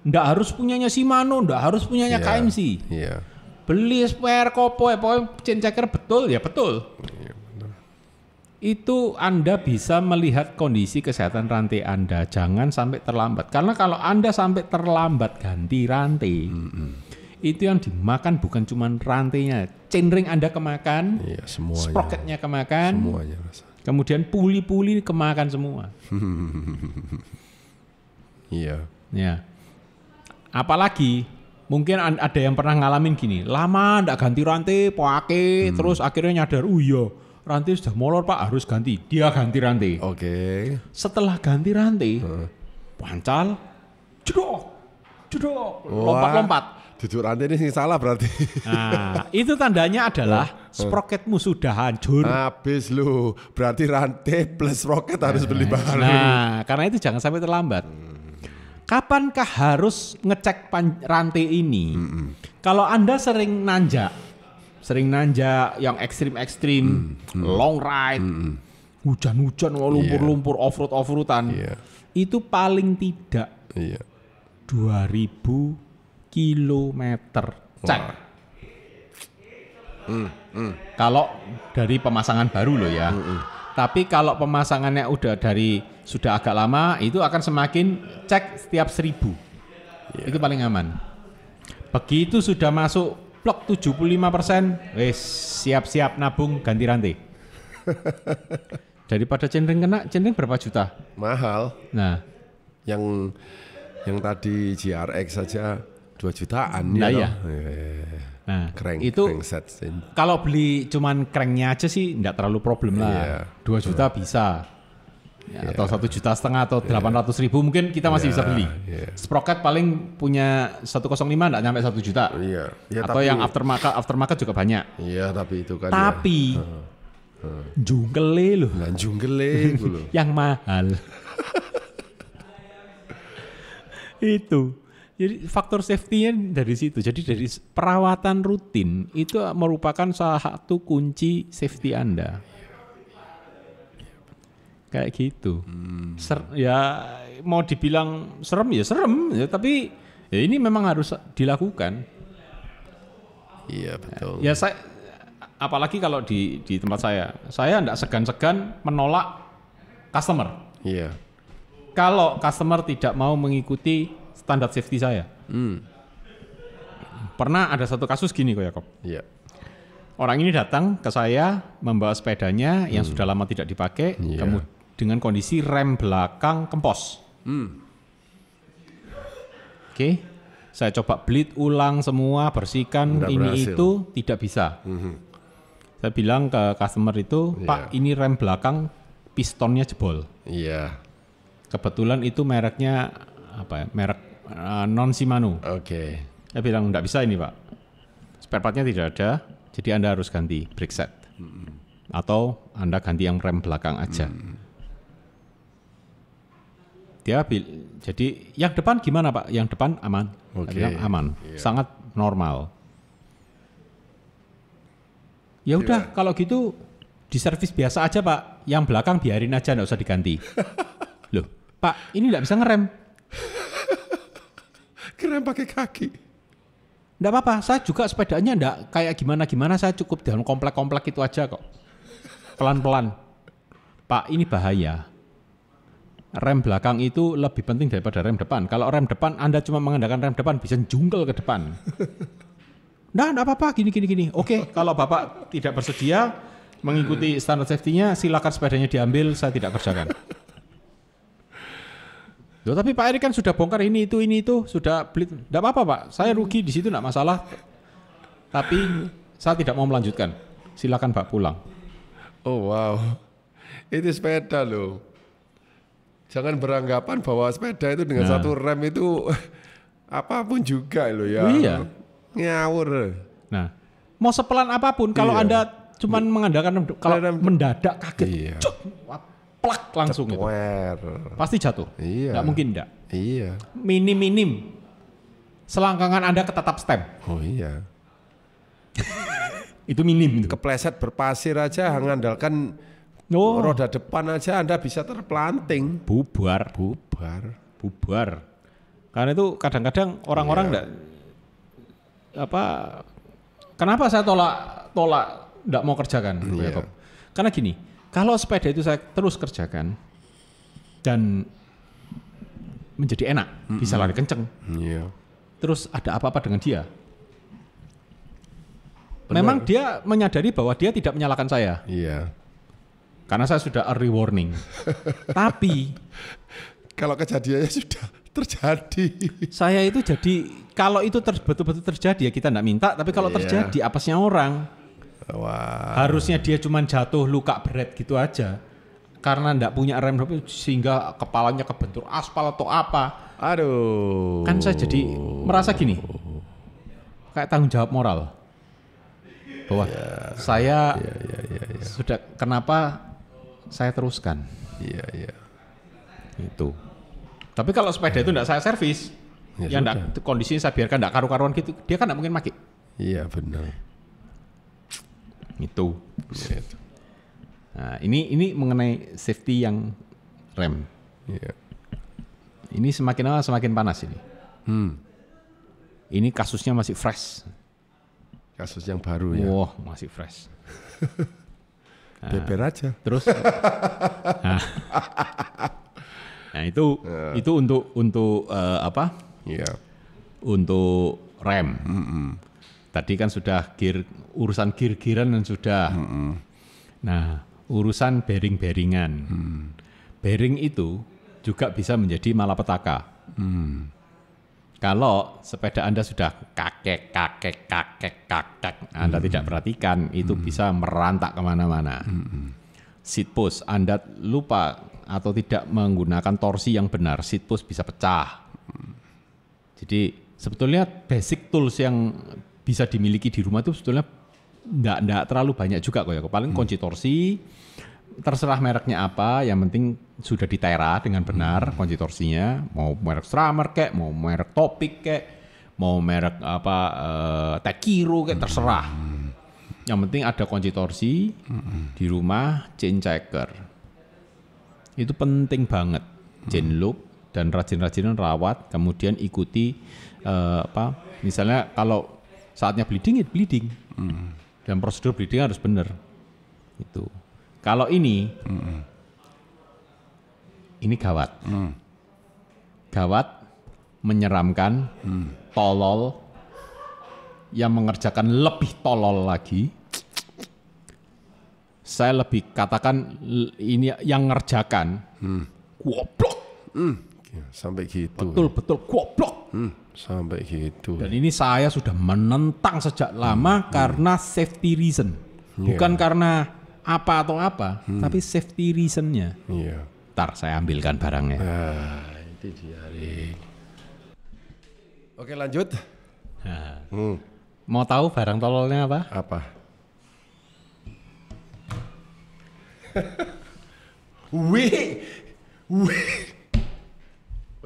Nggak harus punyanya Shimano, nggak harus punyanya KMC. Iya. Beli spare kopo, pokoknya chain checker betul ya betul. Iya, benar. Itu Anda bisa melihat kondisi kesehatan rantai Anda. Jangan sampai terlambat. Karena kalau Anda sampai terlambat ganti rantai, itu yang dimakan bukan cuma rantainya. Chainring Anda kemakan, semuanya. sprocketnya kemakan, semuanya. Kemudian puli-puli kemakan semua. Iya. Ya. Apalagi mungkin ada yang pernah ngalamin gini, lama ndak ganti rantai, pakai terus akhirnya nyadar, rantai sudah molor Pak, harus ganti. Dia ganti rantai. Oke. Setelah ganti rantai, pancal, jedok, lompat-lompat. Duduk rantai ini sih salah berarti. Nah, itu tandanya adalah sprocketmu sudah hancur. Habis lu, berarti rantai plus sprocket harus beli baru. Nah, karena itu jangan sampai terlambat. Kapankah harus ngecek rantai ini? Kalau Anda sering nanjak yang ekstrim, long ride, hujan-hujan, lumpur-lumpur, off-roadan, itu paling tidak 2.000 kilometer cek. Kalau dari pemasangan baru loh ya. Tapi kalau pemasangannya sudah agak lama, itu akan semakin cek setiap 1.000. Itu paling aman. Begitu sudah masuk blok 75%, wes siap-siap nabung ganti rantai. Daripada chainring berapa juta? Mahal. Nah, yang tadi GRX saja 2 jutaan nah ya. Nah, crank set. Kalau beli cuman cranknya aja sih enggak terlalu problem lah. 2 juta bisa. Atau 1,5 juta atau 800.000 mungkin kita masih bisa beli. Sprocket paling punya 105 enggak nyampe 1 juta. Atau yang aftermarket juga banyak. Iya, tapi itu kan. Tapi junggele loh. Nah, junggele loh. Yang mahal. Itu. Jadi faktor safety-nya dari situ. Jadi dari perawatan rutin itu merupakan salah satu kunci safety Anda. Kayak gitu. Ya mau dibilang serem ya serem, ya, tapi ya ini memang harus dilakukan. Iya betul. Ya saya, apalagi kalau di tempat saya enggak segan-segan menolak customer. Iya. Kalau customer tidak mau mengikuti standar safety saya. Pernah ada satu kasus gini kok Yakob. Iya. Orang ini datang ke saya membawa sepedanya yang sudah lama tidak dipakai, dengan kondisi rem belakang kempos. Oke, saya coba bleed ulang semua, bersihkan Nggak ini berhasil. itu tidak bisa. Saya bilang ke customer itu, Pak, ini rem belakang pistonnya jebol. Iya. Kebetulan itu mereknya merek non Shimano. Oke. Saya bilang enggak bisa ini Pak. Spare partnya tidak ada, jadi Anda harus ganti brake set. Atau Anda ganti yang rem belakang aja. Jadi yang depan gimana Pak? Yang depan aman. Aman. Sangat normal. Ya udah kalau gitu di servis biasa aja Pak. Yang belakang biarin aja, nggak usah diganti. Loh Pak, ini nggak bisa ngerem. Ngerem pakai kaki. Nggak apa-apa, saya juga sepedanya nggak kayak gimana-gimana, saya cukup dengan komplek-komplek itu aja kok. Pelan-pelan. Pak, ini bahaya. Rem belakang itu lebih penting daripada rem depan. Kalau rem depan, Anda cuma mengandalkan rem depan, bisa jungkel ke depan. Nah, enggak apa-apa, gini. Oke, kalau Bapak tidak bersedia mengikuti standar safety-nya, silakan sepedanya diambil, saya tidak kerjakan. Loh, tapi Pak Erik kan sudah bongkar ini itu, sudah beli. Enggak apa-apa Pak, saya rugi di situ enggak masalah. Tapi saya tidak mau melanjutkan. Silakan Pak pulang. Oh wow, itu sepeda loh. Jangan beranggapan bahwa sepeda itu dengan satu rem itu apapun juga loh ya. Iya. Ngawur. Nah, mau sepelan apapun kalau Anda cuman mengandalkan kalau mendadak kaget, plak langsung itu. Pasti jatuh. Iya. Nggak mungkin enggak. Iya. Minim. Selangkangan Anda ketatap stem. Oh iya. Itu minim. Kepleset berpasir aja mengandalkan roda depan aja Anda bisa terpelanting. Bubar. Karena itu kadang-kadang orang-orang enggak kenapa saya tolak enggak mau kerjakan. Karena gini, kalau sepeda itu saya terus kerjakan dan menjadi enak, bisa lari kenceng. Terus ada apa-apa dengan dia? Benar. Memang dia menyadari bahwa dia tidak menyalahkan saya. Iya. Karena saya sudah early warning. Tapi kalau kejadiannya sudah terjadi. Saya itu jadi kalau itu betul-betul terjadi ya kita enggak minta, tapi kalau terjadi apesnya orang. Wah. Harusnya dia cuma jatuh luka berat gitu aja. Karena enggak punya rem sehingga kepalanya kebentur aspal atau apa. Aduh. Kan saya jadi merasa gini. Kayak tanggung jawab moral. Bahwa saya sudah kenapa saya teruskan. Iya. Itu. Tapi kalau sepeda itu enggak saya servis, ya enggak, kondisinya saya biarkan enggak karu-karuan gitu, dia kan enggak mungkin pakai. Iya benar. Itu. Nah, ini mengenai safety yang rem. Iya. Ini semakin lama semakin panas ini. Ini kasusnya masih fresh. Kasus yang baru ya. Wah, masih fresh. Beber aja. Terus. Nah itu untuk apa? Iya. Untuk rem. Tadi kan sudah urusan gear-gearan dan sudah. Nah urusan bearing-bearingan. Bearing itu juga bisa menjadi malapetaka. Kalau sepeda Anda sudah kakek, Anda tidak perhatikan, itu bisa merantak kemana-mana. Seat post Anda lupa atau tidak menggunakan torsi yang benar, seat post bisa pecah. Jadi sebetulnya basic tools yang bisa dimiliki di rumah itu sebetulnya enggak terlalu banyak juga kok ya. Paling kunci torsi, terserah mereknya apa, yang penting sudah ditera dengan benar kunci torsinya, mau merek Stramer kayak, mau merek Topik kayak, mau merek apa Tekiro kayak, terserah. Yang penting ada kunci torsi di rumah, chain checker. Itu penting banget. Chain loop dan rajin-rajinan rawat, kemudian ikuti misalnya kalau saatnya bleeding, ya bleeding. Dan prosedur bleeding harus benar. Itu. Kalau ini gawat. Gawat, menyeramkan, tolol, yang mengerjakan lebih tolol lagi. Saya lebih katakan ini yang ngerjakan goblok. Sampai gitu. Betul goblok. Sampai gitu. Dan ini saya sudah menentang sejak lama karena safety reason. Bukan karena apa atau apa, tapi safety reasonnya. Iya. Ntar saya ambilkan barangnya. Itu dia. Oke lanjut. Mau tahu barang tololnya apa? Apa?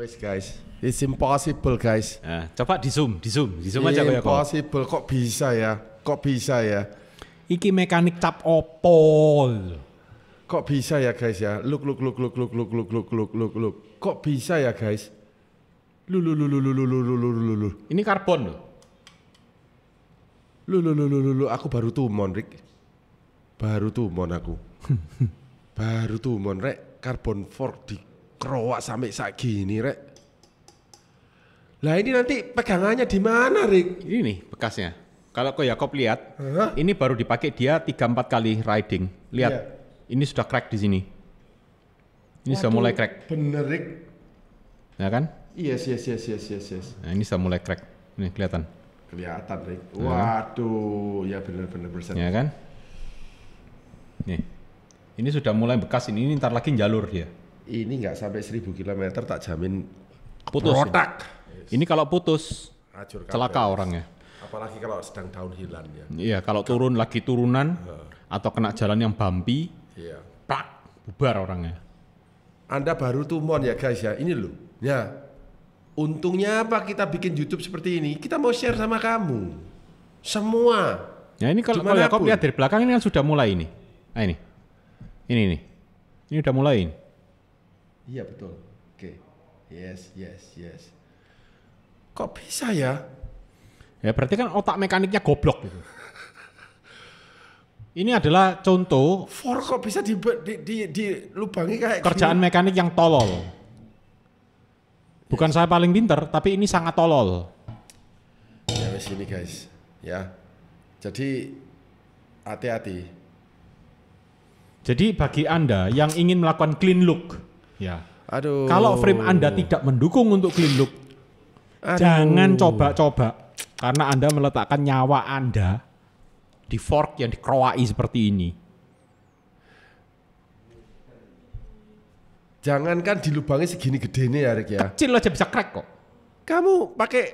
Wes guys, it's impossible guys. Nah, coba di zoom aja kayak kok. Impossible, kok bisa ya? Iki mekanik cap opo? Kok bisa ya guys ya? Look. Kok bisa ya guys? Ini karbon loh. Aku baru tumon, Rick. Baru tumon aku. Baru tumon, Rek. Carbon fork dikeroak sampai sak gini, Rek. Lah ini nanti pegangannya di mana, Rick? Ini nih bekasnya. Kalau kau Yakob lihat, ini baru dipakai dia 3-4 kali riding. Lihat, ini sudah crack di sini. Ini sudah mulai crack. Bener, Rick. Ya kan? Yes. Nah, ini sudah mulai crack. Ini kelihatan. Kelihatan, Rick. Waduh, ya bener. Ya kan? Nih. Ini sudah mulai bekas ini ntar lagi jalur dia. Ini nggak sampai 1000 km tak jamin putus. Produk. Ini kalau putus, celaka orangnya. Apalagi kalau sedang downhillan ya. Iya, kalau turun lagi turunan atau kena jalan yang bumpy, pak, bubar orangnya. Anda baru tumon ya guys ya, ini loh. Ya, untungnya apa kita bikin YouTube seperti ini? Kita mau share sama kamu, semua. Ya ini kalau Yakob lihat dari belakang ini kan sudah mulai ini. Nah ini udah mulai. Iya betul. Oke. Yes. Kok bisa ya? Ya berarti kan otak mekaniknya goblok gitu. Ini adalah contoh fork kok bisa dilubangi kayak kerjaan gini. Mekanik yang tolol. Bukan saya paling pinter, tapi ini sangat tolol. Ya wes ini guys, ya. Jadi hati-hati. Jadi bagi Anda yang ingin melakukan clean look, ya. Aduh. Kalau frame Anda tidak mendukung untuk clean look, jangan coba-coba. Karena Anda meletakkan nyawa Anda di fork yang dikeroai seperti ini. Jangankan dilubangi segini gedenya ya Rick ya. Kecil aja bisa crack kok. Kamu pakai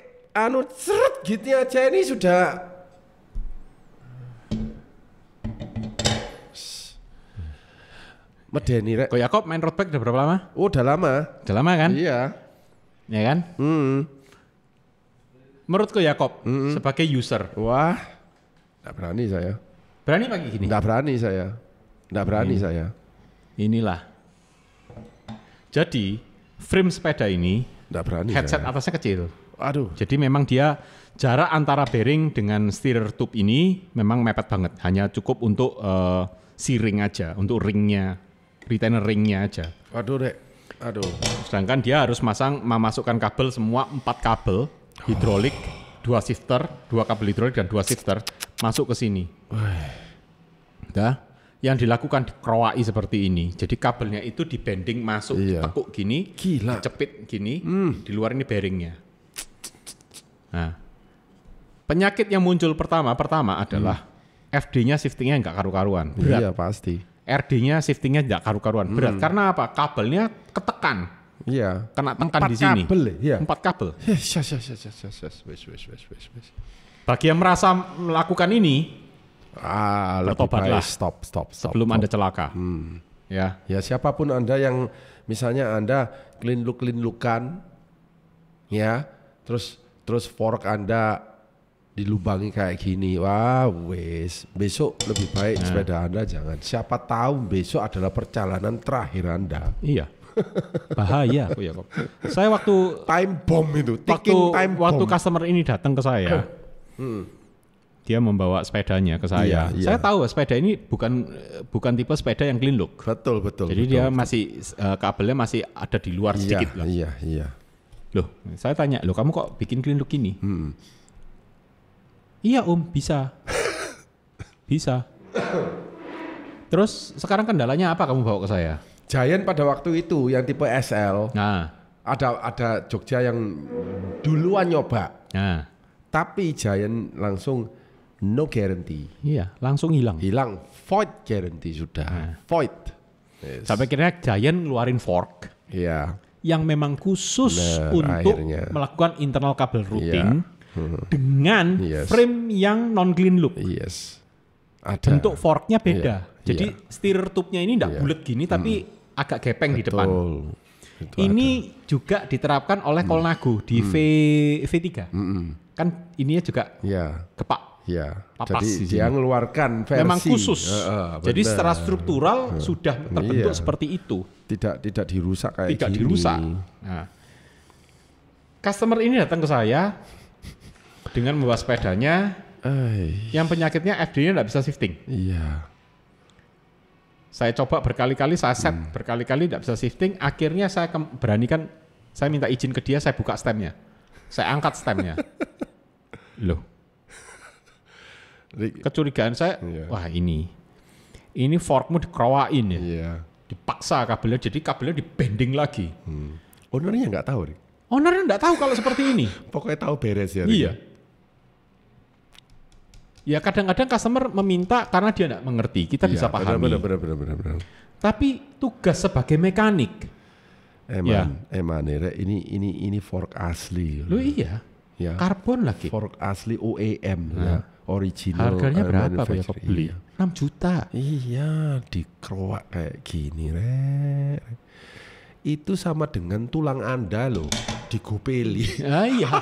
seret gitu aja ini sudah. Medeni Rek. Kok Yakob main road bike udah berapa lama? Oh, udah lama. Udah lama kan? Iya. Ya kan? Menurutku Yakob sebagai user. Wah, nggak berani saya. Berani pakai gini? Nggak berani saya. Inilah. Jadi frame sepeda ini nggak berani. Headset saya. atasnya kecil. Aduh. Jadi memang dia jarak antara bearing dengan steer tube ini memang mepet banget. Hanya cukup untuk si ring aja, untuk ringnya, retainer ringnya aja. Waduh Rek. Aduh. Sedangkan dia harus memasukkan kabel semua 4 kabel hidrolik, 2 shifter, 2 kabel hidrolik dan 2 shifter masuk ke sini. Dah, yang dilakukan dikeroai seperti ini. Jadi kabelnya itu dibending masuk, tekuk gini, dicepit gini, di luar ini bearingnya. Nah, penyakit yang muncul pertama adalah FD-nya shiftingnya nggak karu-karuan. Berat. Iya pasti. RD-nya shiftingnya nggak karu-karuan. Berat karena apa? Kabelnya ketekan. Iya. Kena tekan di sini. 4 kabel ya? 4 kabel. Wes. Bagi yang merasa melakukan ini, bertobatlah. Stop. Sebelum Anda celaka. Ya siapapun Anda yang misalnya Anda clean lookan, ya, terus fork Anda dilubangi kayak gini, wah wes, besok lebih baik sepeda Anda jangan. Siapa tahu besok adalah perjalanan terakhir Anda. Iya. Bahaya kok ya kok. Saya waktu time bomb itu, waktu customer ini datang ke saya, dia membawa sepedanya ke saya. Iya. Saya tahu sepeda ini bukan tipe sepeda yang clean look. Betul. Jadi dia masih kabelnya masih ada di luar sedikit lah. Iya. Loh, saya tanya, loh kamu kok bikin clean look ini? Iya Om, bisa. Terus sekarang kendalanya apa kamu bawa ke saya? Giant pada waktu itu yang tipe SL. Nah, ada Jogja yang duluan nyoba. Nah, tapi Giant langsung no guarantee. Iya, langsung hilang. Void guarantee sudah. Void. Yes. Sampai kira Giant ngeluarin fork. Iya. Yang memang khusus untuk melakukan internal kabel routing. Dengan frame yang non clean look. Yes. Bentuk forknya beda. Jadi steer tube-nya ini enggak bulat gini tapi agak gepeng di depan. Itu ini juga diterapkan oleh Colnago di V3. Kan ininya juga kepak. Jadi dia mengeluarkan versi. Memang khusus. Jadi secara struktural sudah terbentuk seperti itu. Tidak dirusak kayak gini. Tidak dirusak. Nah, customer ini datang ke saya dengan membawa sepedanya yang penyakitnya FD-nya tidak bisa shifting. Iya. Saya coba berkali-kali, saya set berkali-kali tidak bisa shifting. Akhirnya saya beranikan, saya minta izin ke dia, saya buka stemnya. Saya angkat stemnya. Loh. Kecurigaan saya, wah ini forkmu dikerowain ya. Dipaksa kabelnya, jadi kabelnya dibending lagi. Ownernya nggak tahu, Rik? Ownernya nggak tahu kalau seperti ini. Pokoknya tahu beres ya, Rik? Iya. Ya kadang-kadang customer meminta karena dia nggak mengerti, kita bisa pahami. Benar. Tapi tugas sebagai mekanik. Ini fork asli. Loh iya. Ya. Karbon lagi. Fork asli OEM ya. Original. Harganya berapa Pak ya beli? 6 juta. Iya, dikeroak kayak gini, Rek. Itu sama dengan tulang Anda loh, digopeli. Iya.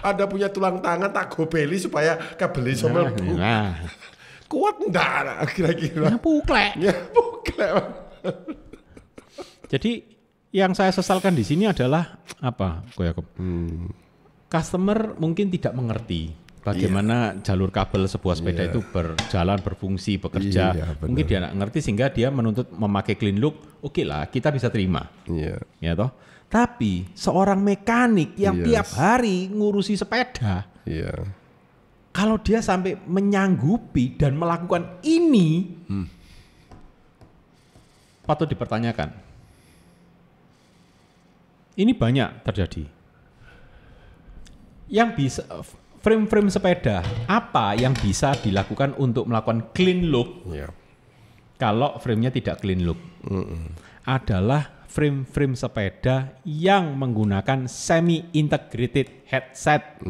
Anda punya tulang tangan tak gopeli supaya kabelnya melebu. Kuat enggak kira-kira? Puklek. Jadi yang saya sesalkan di sini adalah apa, Ko Yakob? Customer mungkin tidak mengerti bagaimana jalur kabel sebuah sepeda itu berjalan, berfungsi, bekerja. Mungkin dia nggak ngerti sehingga dia menuntut memakai clean look. Oke lah, kita bisa terima. Ya toh. Tapi seorang mekanik yang tiap hari ngurusi sepeda, kalau dia sampai menyanggupi dan melakukan ini, patut dipertanyakan. Ini banyak terjadi. Yang bisa frame-frame sepeda, apa yang bisa dilakukan untuk melakukan clean look kalau frame-nya tidak clean look? Adalah frame-frame sepeda yang menggunakan semi-integrated headset.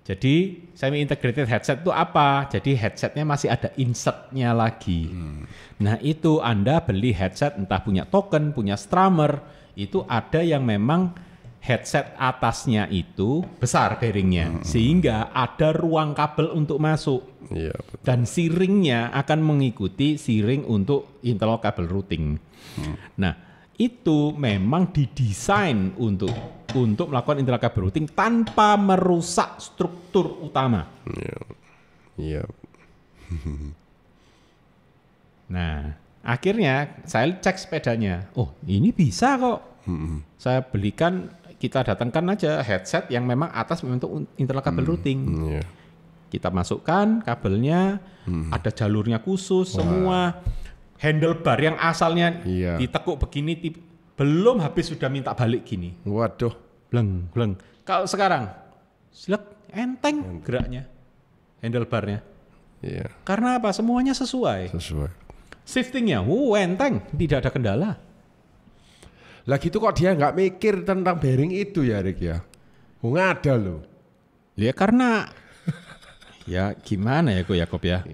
Jadi semi-integrated headset itu apa? Jadi headsetnya masih ada insert-nya lagi. Nah itu Anda beli headset entah punya token, punya strummer, itu ada yang memang headset atasnya itu besar bearingnya, sehingga ada ruang kabel untuk masuk. Dan siringnya akan mengikuti siring untuk interlock kabel routing. Nah, itu memang didesain untuk melakukan interlock kabel routing tanpa merusak struktur utama. Nah, akhirnya saya cek sepedanya. Oh, ini bisa kok. Saya belikan. Kita datangkan aja headset yang memang atas memang untuk interlock kabel routing. Kita masukkan kabelnya, ada jalurnya khusus semua. Handlebar yang asalnya ditekuk begini, belum habis sudah minta balik gini. Waduh. Bleng. Kalau sekarang, enteng geraknya, handlebarnya. Karena apa? Semuanya sesuai. Shiftingnya, enteng, tidak ada kendala. Lah gitu kok dia nggak mikir tentang bearing itu ya, Rik ya? Nggak ada loh. Ya karena ya gimana ya Ko Yakob ya?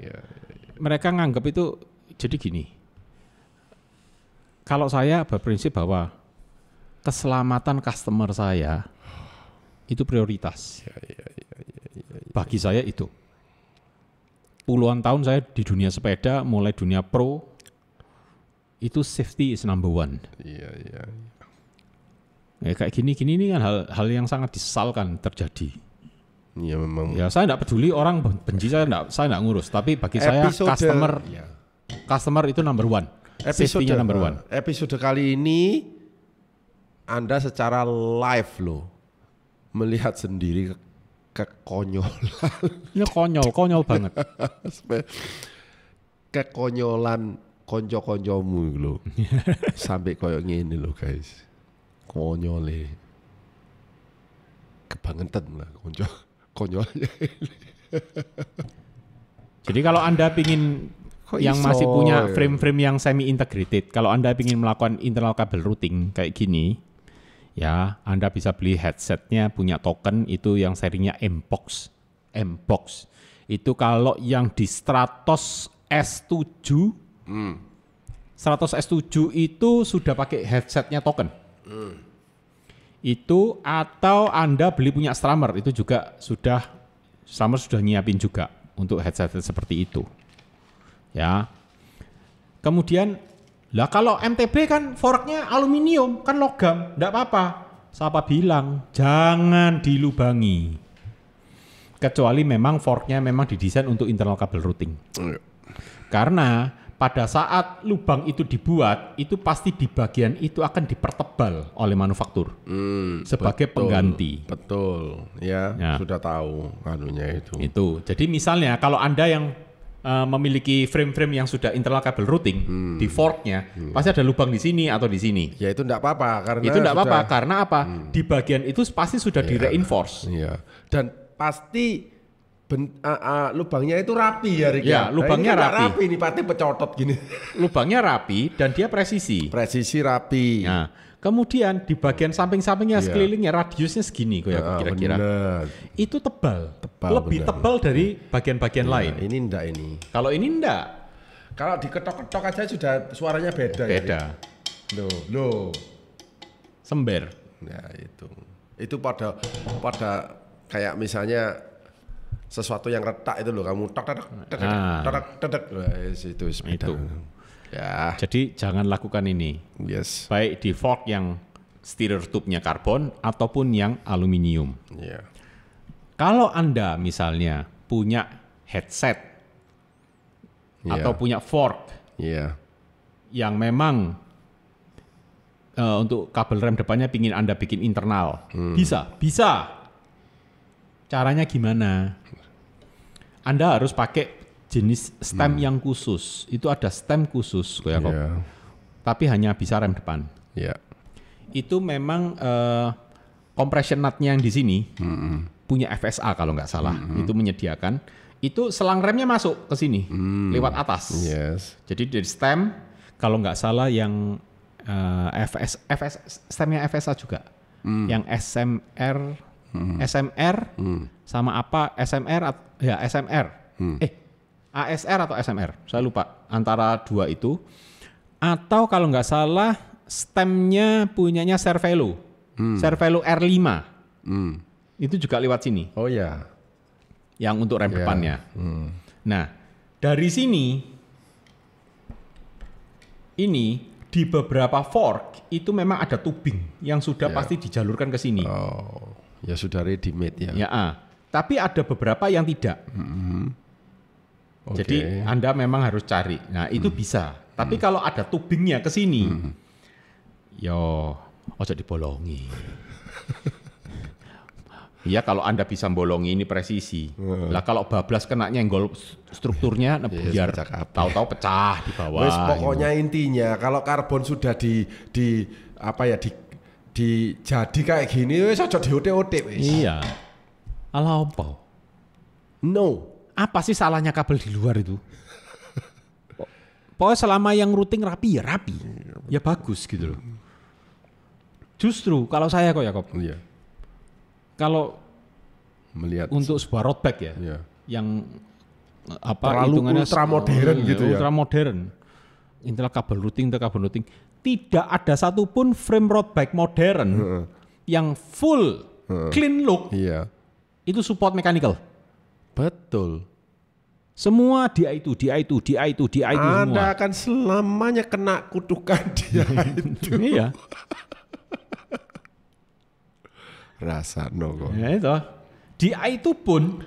Mereka nganggap itu jadi gini. Kalau saya berprinsip bahwa keselamatan customer saya itu prioritas. Bagi saya itu. Puluhan tahun saya di dunia sepeda, mulai dunia pro, itu safety is number one. Ya, kayak gini ini kan hal yang sangat disesalkan terjadi. Memang. Ya saya tidak peduli orang benci saya tidak ngurus. Tapi bagi saya customer itu number one. Safety-nya number one. Episode kali ini Anda secara live loh melihat sendiri kekonyolan. Ini konyol banget. Kekonyolan konco-koncomu lho. Sampai koyo ngene lho guys. Konyole. Kebangetan lah konyolnya. Jadi kalau Anda pingin yang masih punya frame-frame yang semi integrated, kalau Anda pingin melakukan internal kabel routing kayak gini, ya Anda bisa beli headsetnya punya token itu yang serinya Mbox. Itu kalau yang di Stratos S7, Stratos S7 itu sudah pakai headsetnya token. Itu atau Anda beli punya Strammer, itu juga Strammer sudah nyiapin juga untuk headset seperti itu. Ya. Kemudian, lah kalau MTB kan forknya aluminium, kan logam, enggak apa-apa. Siapa bilang jangan dilubangi. Kecuali memang forknya memang didesain untuk internal kabel routing. Karena pada saat lubang itu dibuat, itu pasti di bagian itu akan dipertebal oleh manufaktur sebagai pengganti. Betul, ya, sudah tahu anunya itu. Itu. Jadi misalnya kalau Anda yang memiliki frame-frame yang sudah internal kabel routing di forknya, pasti ada lubang di sini atau di sini. Ya itu enggak apa-apa karena itu enggak apa-apa karena apa? Di bagian itu pasti sudah di-reinforce. Iya. Dan pasti lubangnya itu rapi ya, Rik. Ya, lubangnya rapi. Ini pasti pecotot gini. Lubangnya rapi dan dia presisi. Presisi rapi. Nah, kemudian di bagian samping-sampingnya sekelilingnya radiusnya segini kira-kira. Itu tebal lebih bener. Tebal dari bagian-bagian lain. Ini enggak ini. Kalau ini enggak. Kalau diketok-ketok aja sudah suaranya beda. Beda. Ya, loh. Sember. Ya itu. Itu pada kayak misalnya sesuatu yang retak itu loh, kamu tek itu sepeda. Ya. Jadi jangan lakukan ini. Yes. Baik di fork yang steerer tube-nya karbon ataupun yang aluminium. Yeah. Kalau Anda misalnya punya headset atau punya fork yang memang untuk kabel rem depannya pingin Anda bikin internal, bisa. Caranya gimana? Anda harus pakai jenis stem yang khusus. Itu ada stem khusus, tapi hanya bisa rem depan. Itu memang compression nut-nya yang di sini punya FSA kalau nggak salah. Itu menyediakan. Itu selang remnya masuk ke sini lewat atas. Jadi dari stem kalau nggak salah yang stemnya FSA juga. Yang SMR sama apa SMR ASR atau SMR, saya lupa antara dua itu. Atau kalau nggak salah stemnya punyanya Cervelo R5, itu juga lewat sini. Oh ya, yang untuk rem depannya. Nah dari sini ini di beberapa fork itu memang ada tubing yang sudah pasti dijalurkan ke sini. Oh, ya sudah ready made ya. Tapi ada beberapa yang tidak. Jadi Anda memang harus cari. Nah itu bisa. Tapi kalau ada tubingnya ke sini, ojo dibolongi. Iya kalau Anda bisa bolongi ini presisi. Lah kalau bablas kenanya enggol strukturnya, biar tahu-tahu pecah di bawah. Wes pokoknya intinya kalau karbon sudah jadi kayak gini, wes ojo diotek-otek wes. Iya. Alah apa? No. Apa sih salahnya kabel di luar itu? Pokoknya selama yang routing rapi, ya bagus gitu loh. Justru kalau saya kalau melihat untuk sebuah road bike yang terlalu ultra modern gitu ya. Ultra modern. Intinya kabel routing, tidak ada satupun frame road bike modern yang full clean look. Itu support mechanical. Betul. Semua dia itu semua. Anda akan selamanya kena kutukan dia itu. Iya. Rasa no kok. Ya itu. Dia itu pun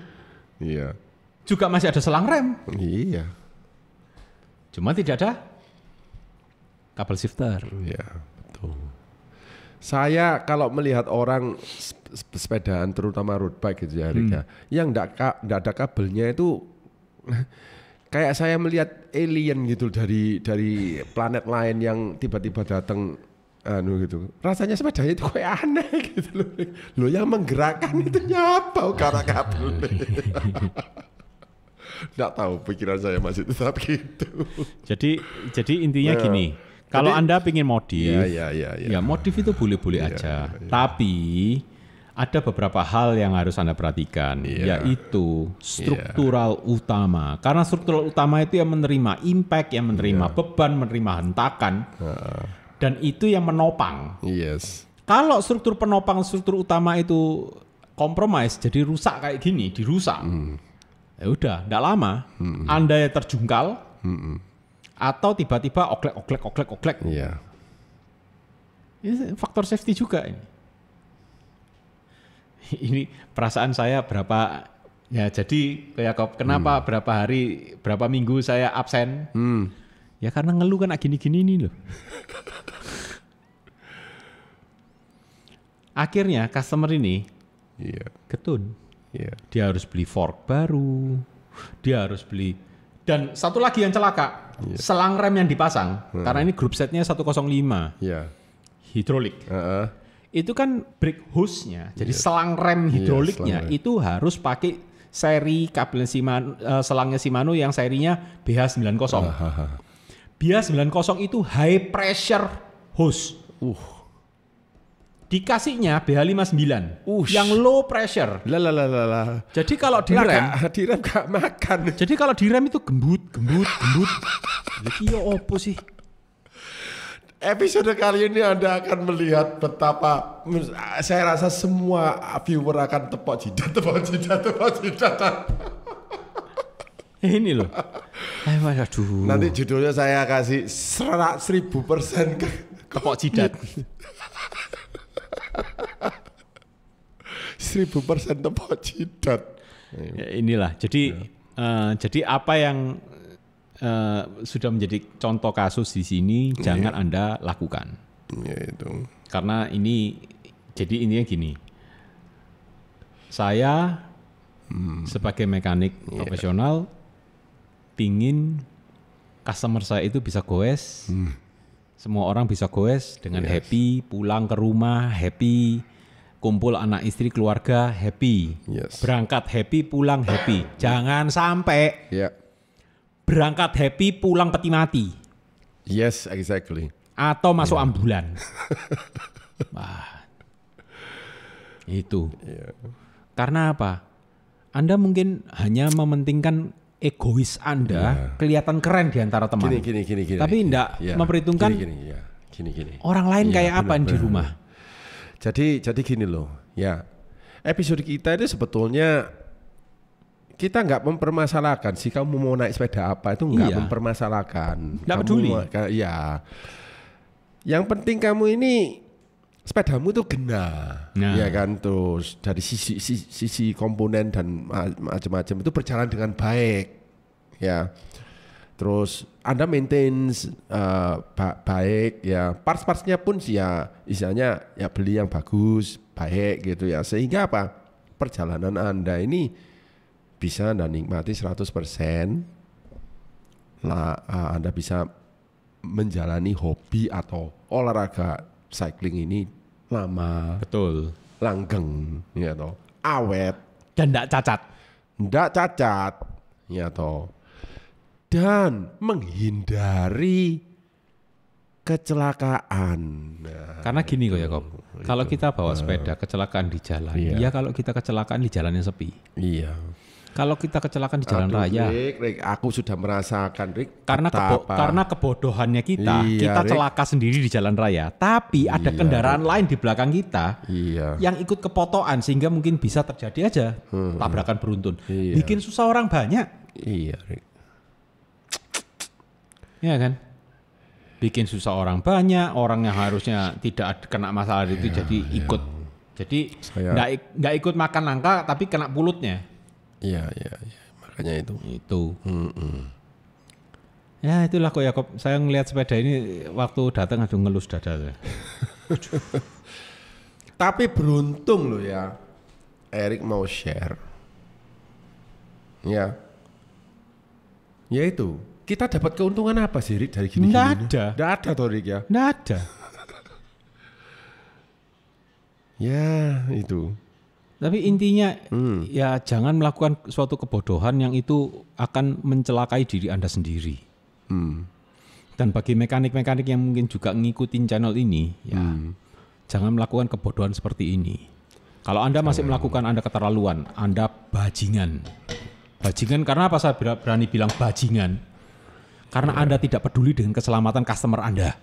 juga masih ada selang rem. Iya. Cuma tidak ada kabel shifter. Iya, betul. Saya kalau melihat orang sepedaan terutama road bike gitu ya, Rika, yang enggak ada kabelnya itu kayak saya melihat alien gitu dari planet lain yang tiba-tiba datang gitu. Rasanya sepedanya itu kayak aneh gitu loh. Loh yang menggerakkan itu nyapa karena kabel. Enggak tahu pikiran saya masih tetap gitu. Jadi intinya gini. Kalau Anda ingin modif, ya modif itu boleh-boleh aja. Tapi ada beberapa hal yang harus Anda perhatikan, yaitu struktural utama. Karena struktural utama itu yang menerima impact, yang menerima beban, menerima hentakan, dan itu yang menopang. Yes. Kalau struktur penopang, struktur utama itu kompromis, jadi rusak kayak gini, dirusak. Ya udah, enggak lama, Anda yang terjungkal, atau tiba-tiba oklek. Iya. Ini faktor safety juga ini. Ini perasaan saya berapa, ya jadi kayak kenapa berapa minggu saya absen? Ya karena ngeluh kan gini-gini ini loh. Akhirnya customer ini getun. Dia harus beli fork baru, dia harus beli. Dan satu lagi yang celaka, selang rem yang dipasang, karena ini group setnya 105, hidrolik. Itu kan brake hose-nya, jadi selang rem hidroliknya itu harus pakai seri kabel selangnya Shimano yang serinya BH90. BH90 itu high pressure hose. Dikasihnya BH59 yang low pressure. Jadi kalau direm gak makan. Jadi kalau direm itu gembut. Jadi ya opo sih? Episode kali ini Anda akan melihat betapa saya rasa semua viewer akan tepok jidat. Ini loh. Aduh. Nanti judulnya saya kasih 1000% tepok jidat. 1000% tepok jidat. Ya, inilah. Jadi apa yang sudah menjadi contoh kasus di sini jangan Anda lakukan. Itu. Karena jadi intinya gini. Saya sebagai mekanik profesional pingin customer saya itu bisa goes. Semua orang bisa goes dengan happy, pulang ke rumah happy, kumpul anak istri keluarga happy, berangkat happy, pulang happy. Jangan sampai berangkat happy, pulang peti mati. Yes, exactly. Atau masuk ambulan. Wah, itu. Karena apa? Anda mungkin hanya mementingkan egois Anda kelihatan keren di antara teman. Gini. Tapi tidak memperhitungkan orang lain kayak apa di rumah. Jadi gini loh, ya. Episode kita itu sebetulnya kita nggak mempermasalahkan sih kamu mau naik sepeda apa itu nggak mempermasalahkan. Nggak peduli. Ya. Yang penting kamu ini sepedamu tuh gena, ya kan, terus dari sisi komponen dan macam-macam itu berjalan dengan baik, ya. Terus Anda maintain baik, ya. Parts-partsnya pun sih ya, istilahnya ya beli yang bagus, baik gitu ya. Sehingga apa? Perjalanan Anda ini bisa Anda nikmati 100%. Anda bisa menjalani hobi atau olahraga cycling ini lama, betul, langgeng, ya toh, awet dan tidak cacat, ya toh, dan menghindari kecelakaan. Karena gini kok ya Kop, kalau kita bawa sepeda kecelakaan di jalan, ya kalau kita kecelakaan di jalan yang sepi. Iya. Kalau kita kecelakaan di jalan raya, Rick, aku sudah merasakan, Rick. Karena kebodohannya kita celaka sendiri di jalan raya. Tapi ada kendaraan lain di belakang kita yang ikut kepotokan sehingga mungkin bisa terjadi aja tabrakan beruntun. Bikin susah orang banyak. Iya, Rick. Iya kan? Bikin susah orang banyak, orang yang harusnya tidak kena masalah itu jadi ikut. Jadi nggak ikut makan nangka tapi kena pulutnya. Iya, makanya itu. Ya itulah kok Yakob, saya ngelihat sepeda ini waktu datang aduh ngelus dada. Tapi beruntung loh ya, Erik mau share. Ya itu, kita dapat keuntungan apa sih Rick dari gini-gini? Nggak ada toh Rick ya? Nggak ada. Ya itu. Tapi intinya ya jangan melakukan suatu kebodohan yang itu akan mencelakai diri Anda sendiri. Dan bagi mekanik-mekanik yang mungkin juga ngikutin channel ini, ya jangan melakukan kebodohan seperti ini. Kalau Anda masih melakukan, Anda keterlaluan, Anda bajingan. Bajingan karena apa saya berani bilang bajingan? Karena Anda tidak peduli dengan keselamatan customer Anda.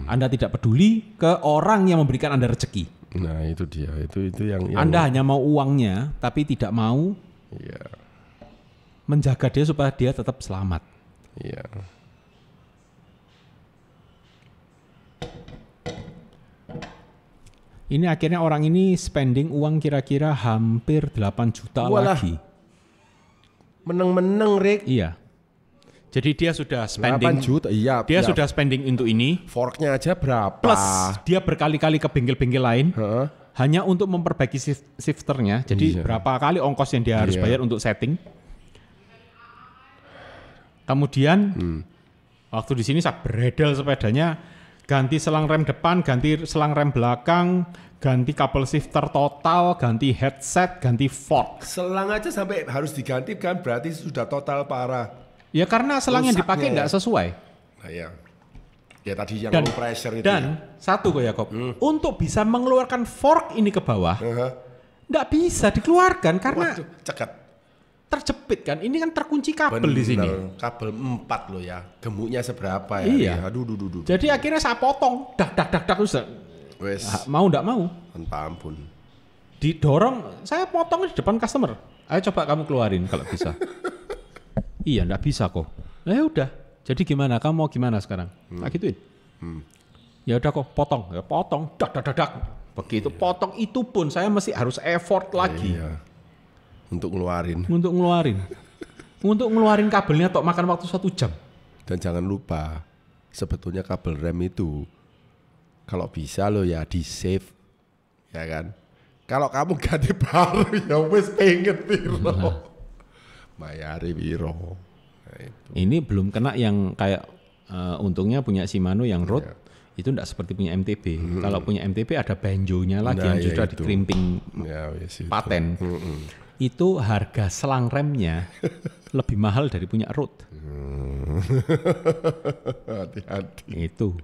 Anda tidak peduli ke orang yang memberikan Anda rezeki. Nah itu dia, itu yang Anda hanya mau uangnya, tapi tidak mau menjaga dia supaya dia tetap selamat. Iya. Ini akhirnya orang ini spending uang kira-kira hampir 8 juta lagi. Meneng-meneng, Rick. Iya. Jadi dia sudah spending 8 juta, iya. Dia sudah spending untuk ini. Forknya aja berapa? Plus dia berkali-kali ke bengkel-bengkel lain. Hanya untuk memperbaiki shifternya. Jadi berapa kali ongkos yang dia harus bayar untuk setting. Kemudian waktu di sini saya beredel sepedanya. Ganti selang rem depan, ganti selang rem belakang, ganti kabel shifter total, ganti headset, ganti fork. Selang aja sampai harus diganti kan berarti sudah total parah. Ya karena selang yang dipakai tidak sesuai. Nah ya. Ya tadi yang Dan, low pressure itu. Dan satu kok Yakob, untuk bisa mengeluarkan fork ini ke bawah, tidak bisa dikeluarkan karena cekat. Terjepit kan, ini kan terkunci kabel di sini. Kabel 4 loh ya, gemuknya seberapa ya? Iya. Aduh. Jadi akhirnya saya potong, dak terus. Mau ndak mau? Tanpa ampun. Didorong, saya potong di depan customer. Ayo coba kamu keluarin kalau bisa. Iya, ndak bisa kok. Ya udah. Jadi gimana? Kamu mau gimana sekarang? Tak gituin. Ya udah kok, potong. Ya potong, dak. Begitu potong itu pun saya masih harus effort lagi. Iya. Untuk ngeluarin. Untuk ngeluarin kabelnya tok makan waktu 1 jam. Dan jangan lupa, sebetulnya kabel rem itu kalau bisa lo ya di save, ya kan? Kalau kamu ganti baru ya wes pengen piro. Bayari piro. Nah, ini belum kena yang kayak untungnya punya Shimano yang road. Itu tidak seperti punya MTB. Kalau punya MTB ada banjonya lagi yang sudah dikrimping paten. Itu harga selang remnya lebih mahal dari punya road. Hati-hati. Itu.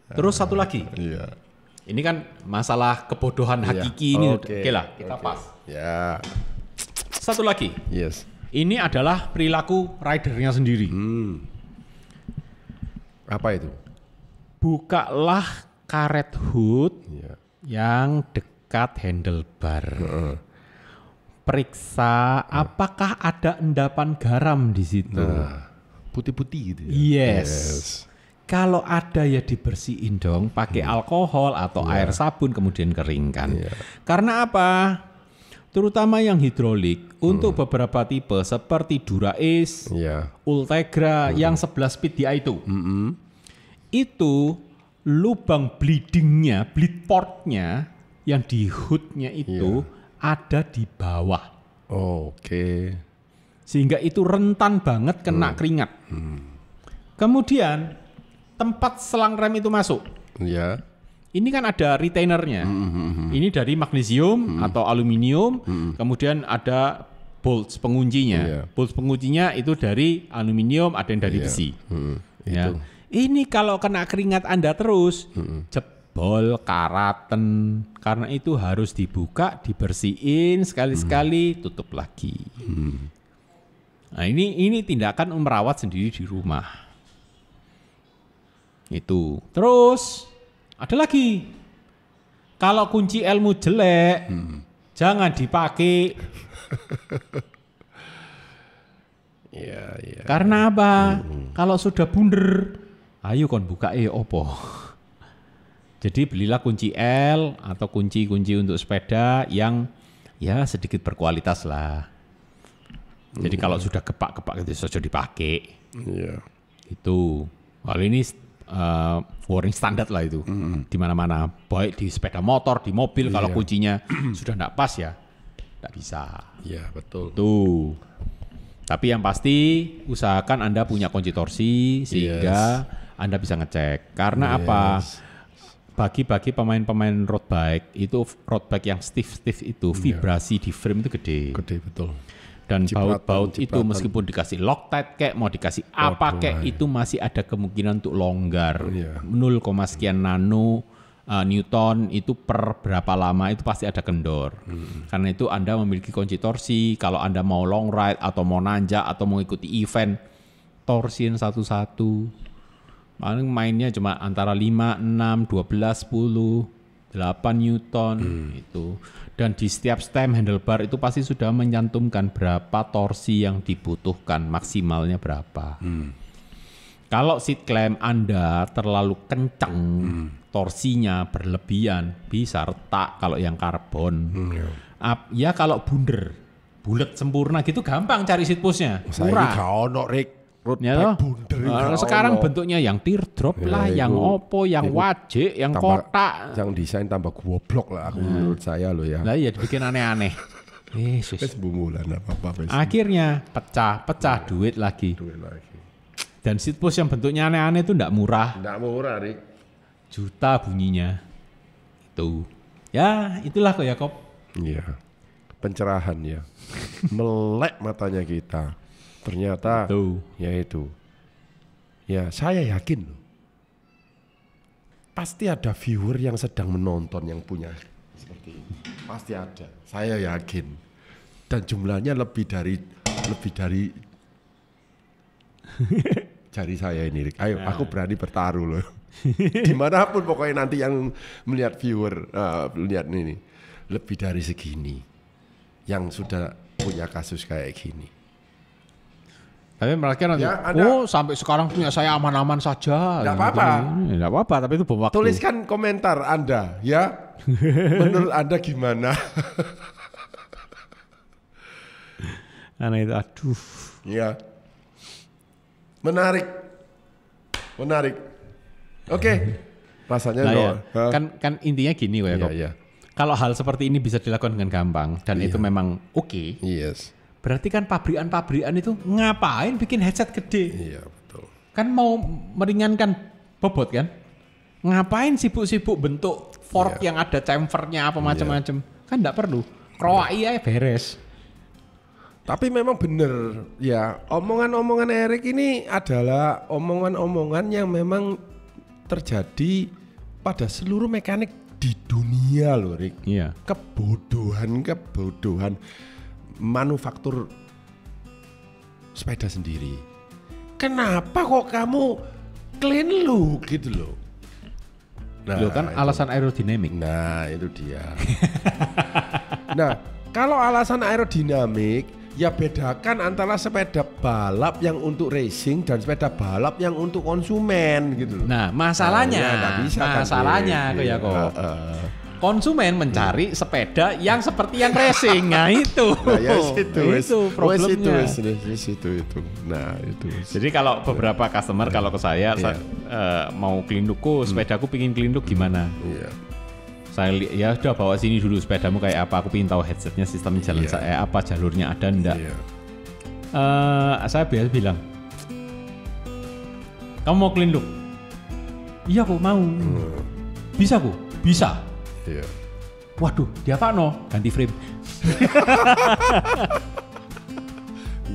Terus satu lagi. Iya. Ini kan masalah kebodohan hakiki ini. Oke lah, kita pas. Ya. Satu lagi. Yes. Ini adalah perilaku ridernya sendiri. Apa itu? Bukalah karet hood yang dekat handlebar. Periksa apakah ada endapan garam di situ. Nah, putih-putih gitu ya. Yes. Kalau ada ya dibersihin dong pakai alkohol atau air sabun kemudian keringkan. Karena apa? Terutama yang hidrolik untuk beberapa tipe seperti Dura-Ace, Ultegra yang 11 speed dia itu. Itu lubang bleedingnya, bleed portnya yang di hoodnya itu ada di bawah. Oke. Sehingga itu rentan banget kena keringat. Kemudian tempat selang rem itu masuk. Ya. Ini kan ada retainernya. Ini dari magnesium atau aluminium. Kemudian ada bolts penguncinya. Bolts penguncinya itu dari aluminium, ada yang dari besi. Ya. Ini kalau kena keringat Anda terus, jebol, karatan. Karena itu harus dibuka, dibersihin sekali-sekali, tutup lagi. Nah ini tindakan merawat sendiri di rumah. Itu. Terus ada lagi. Kalau kunci L-mu jelek, jangan dipakai. Karena apa? Kalau sudah bunder, ayo kon buka opo. Jadi belilah kunci L atau kunci-kunci untuk sepeda yang ya sedikit berkualitas lah. Jadi kalau sudah gepak-gepak itu saja dipakai. Itu. Kalau ini warning standar lah itu. Di mana-mana, baik di sepeda motor, di mobil, kalau kuncinya sudah tidak pas ya tidak bisa. Iya, betul. Tuh. Tapi yang pasti usahakan Anda punya kunci torsi sehingga Anda bisa ngecek. Karena apa? Bagi pemain-pemain road bike itu road bike yang stiff itu vibrasi di frame itu gede. Gede betul. Dan baut-baut itu meskipun dikasih Loctite kayak mau dikasih apa kayak itu masih ada kemungkinan untuk longgar. 0, sekian nano Newton itu per berapa lama itu pasti ada kendor. Karena itu Anda memiliki kunci torsi, kalau Anda mau long ride atau mau nanjak atau mau ikuti event, torsiin satu-satu. Paling mainnya cuma antara 5, 6, 12, 10, 8 Newton itu. Dan di setiap stem handlebar itu pasti sudah menyantumkan berapa torsi yang dibutuhkan, maksimalnya berapa. Kalau seat clamp Anda terlalu kencang, torsinya berlebihan, bisa retak kalau yang karbon. Ya kalau bulat sempurna gitu gampang cari seat pushnya. Murah. Ya sekarang bentuknya yang teardrop lah, yang opo, yang wajik, yang kotak. Yang desain tambah goblok lah aku menurut saya loh ya. Lah iya dibikin aneh-aneh. Yesus. Akhirnya pecah duit lagi. Dan seat push yang bentuknya aneh-aneh itu enggak murah. Enggak murah, Rik. Juta bunyinya. Itu. Ya, itulah kok Yakob. Iya. Pencerahan ya. Melek matanya kita. Ternyata ya itu. Ya, saya yakin loh. Pasti ada viewer yang sedang menonton yang punya seperti ini. Pasti ada. Saya yakin. Dan jumlahnya lebih dari jari saya ini, Rik. Ayo, aku berani bertaruh loh. Dimanapun pokoknya nanti yang melihat viewer, lihat ini, lebih dari segini. Yang sudah punya kasus kayak gini. Tapi mereka nanti, sampai sekarang punya saya aman-aman saja. Tidak apa-apa. Tidak apa-apa, tapi itu bom waktu. Tuliskan komentar Anda, ya. Menurut Anda gimana? Aneh itu, aduh. Ya. Menarik. Oke. Rasanya kan intinya gini kok. Iya. Kalau hal seperti ini bisa dilakukan dengan gampang dan itu memang oke. Yes. Berarti kan pabrikan itu ngapain bikin headset gede? Iya, betul. Kan mau meringankan bobot kan? Ngapain sibuk-sibuk bentuk fork yang ada chamfernya apa macam-macam? Kan enggak perlu. Kroai aja beres. Tapi memang benar ya, omongan-omongan Erik ini adalah omongan-omongan yang memang terjadi pada seluruh mekanik di dunia loh, Rik. Iya. Kebodohan manufaktur sepeda sendiri. Kenapa kok kamu clean look gitu loh? Nah, kan alasan aerodinamik. Nah, itu dia. Nah, kalau alasan aerodinamik, ya bedakan antara sepeda balap yang untuk racing dan sepeda balap yang untuk konsumen gitu loh. Nah, masalahnya konsumen mencari sepeda yang seperti yang racing. Nah, itu. Nah, ya itu problemnya. Itu. Nah, itu. Jadi kalau beberapa customer kalau ke saya mau clean look, sepedaku pingin clean look gimana? Iya. Saya ya udah bawa sini dulu sepedamu kayak apa, aku pengen tahu headsetnya sistem jalan saya apa, jalurnya ada enggak. Saya biasa bilang, kamu mau clean look? Iya aku mau. Bisa aku? Bisa. Iya. Waduh, dia apa no? Ganti frame.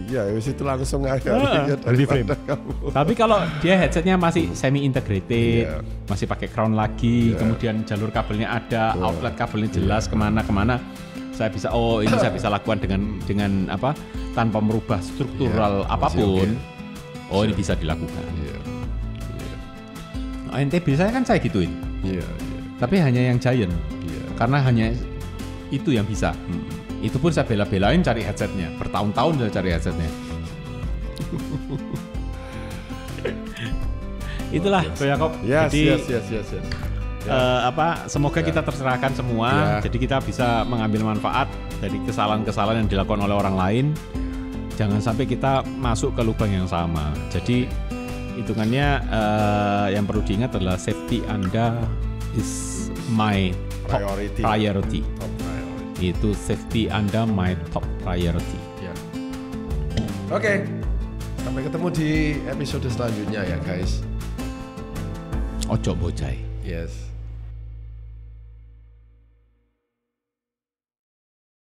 Iya, itu langsung aja dari frame. Tapi kalau dia headsetnya masih semi integrated, masih pakai crown lagi, kemudian jalur kabelnya ada, outlet kabelnya jelas kemana-kemana, saya bisa saya bisa lakukan dengan apa tanpa merubah struktural apapun. Ini bisa dilakukan. NT biasanya kan saya gituin. Tapi hanya yang Giant, karena hanya itu yang bisa. Itu pun saya bela-belain cari headsetnya. Bertahun-tahun saya cari headsetnya. Itulah Bro Yakob. Jadi semoga kita tercerahkan semua. Jadi kita bisa mengambil manfaat dari kesalahan-kesalahan yang dilakukan oleh orang lain. Jangan sampai kita masuk ke lubang yang sama. Jadi hitungannya yang perlu diingat adalah safety Anda is my top priority. Itu safety Anda my top priority. Oke. Sampai ketemu di episode selanjutnya ya guys. Ojo bocai. Yes.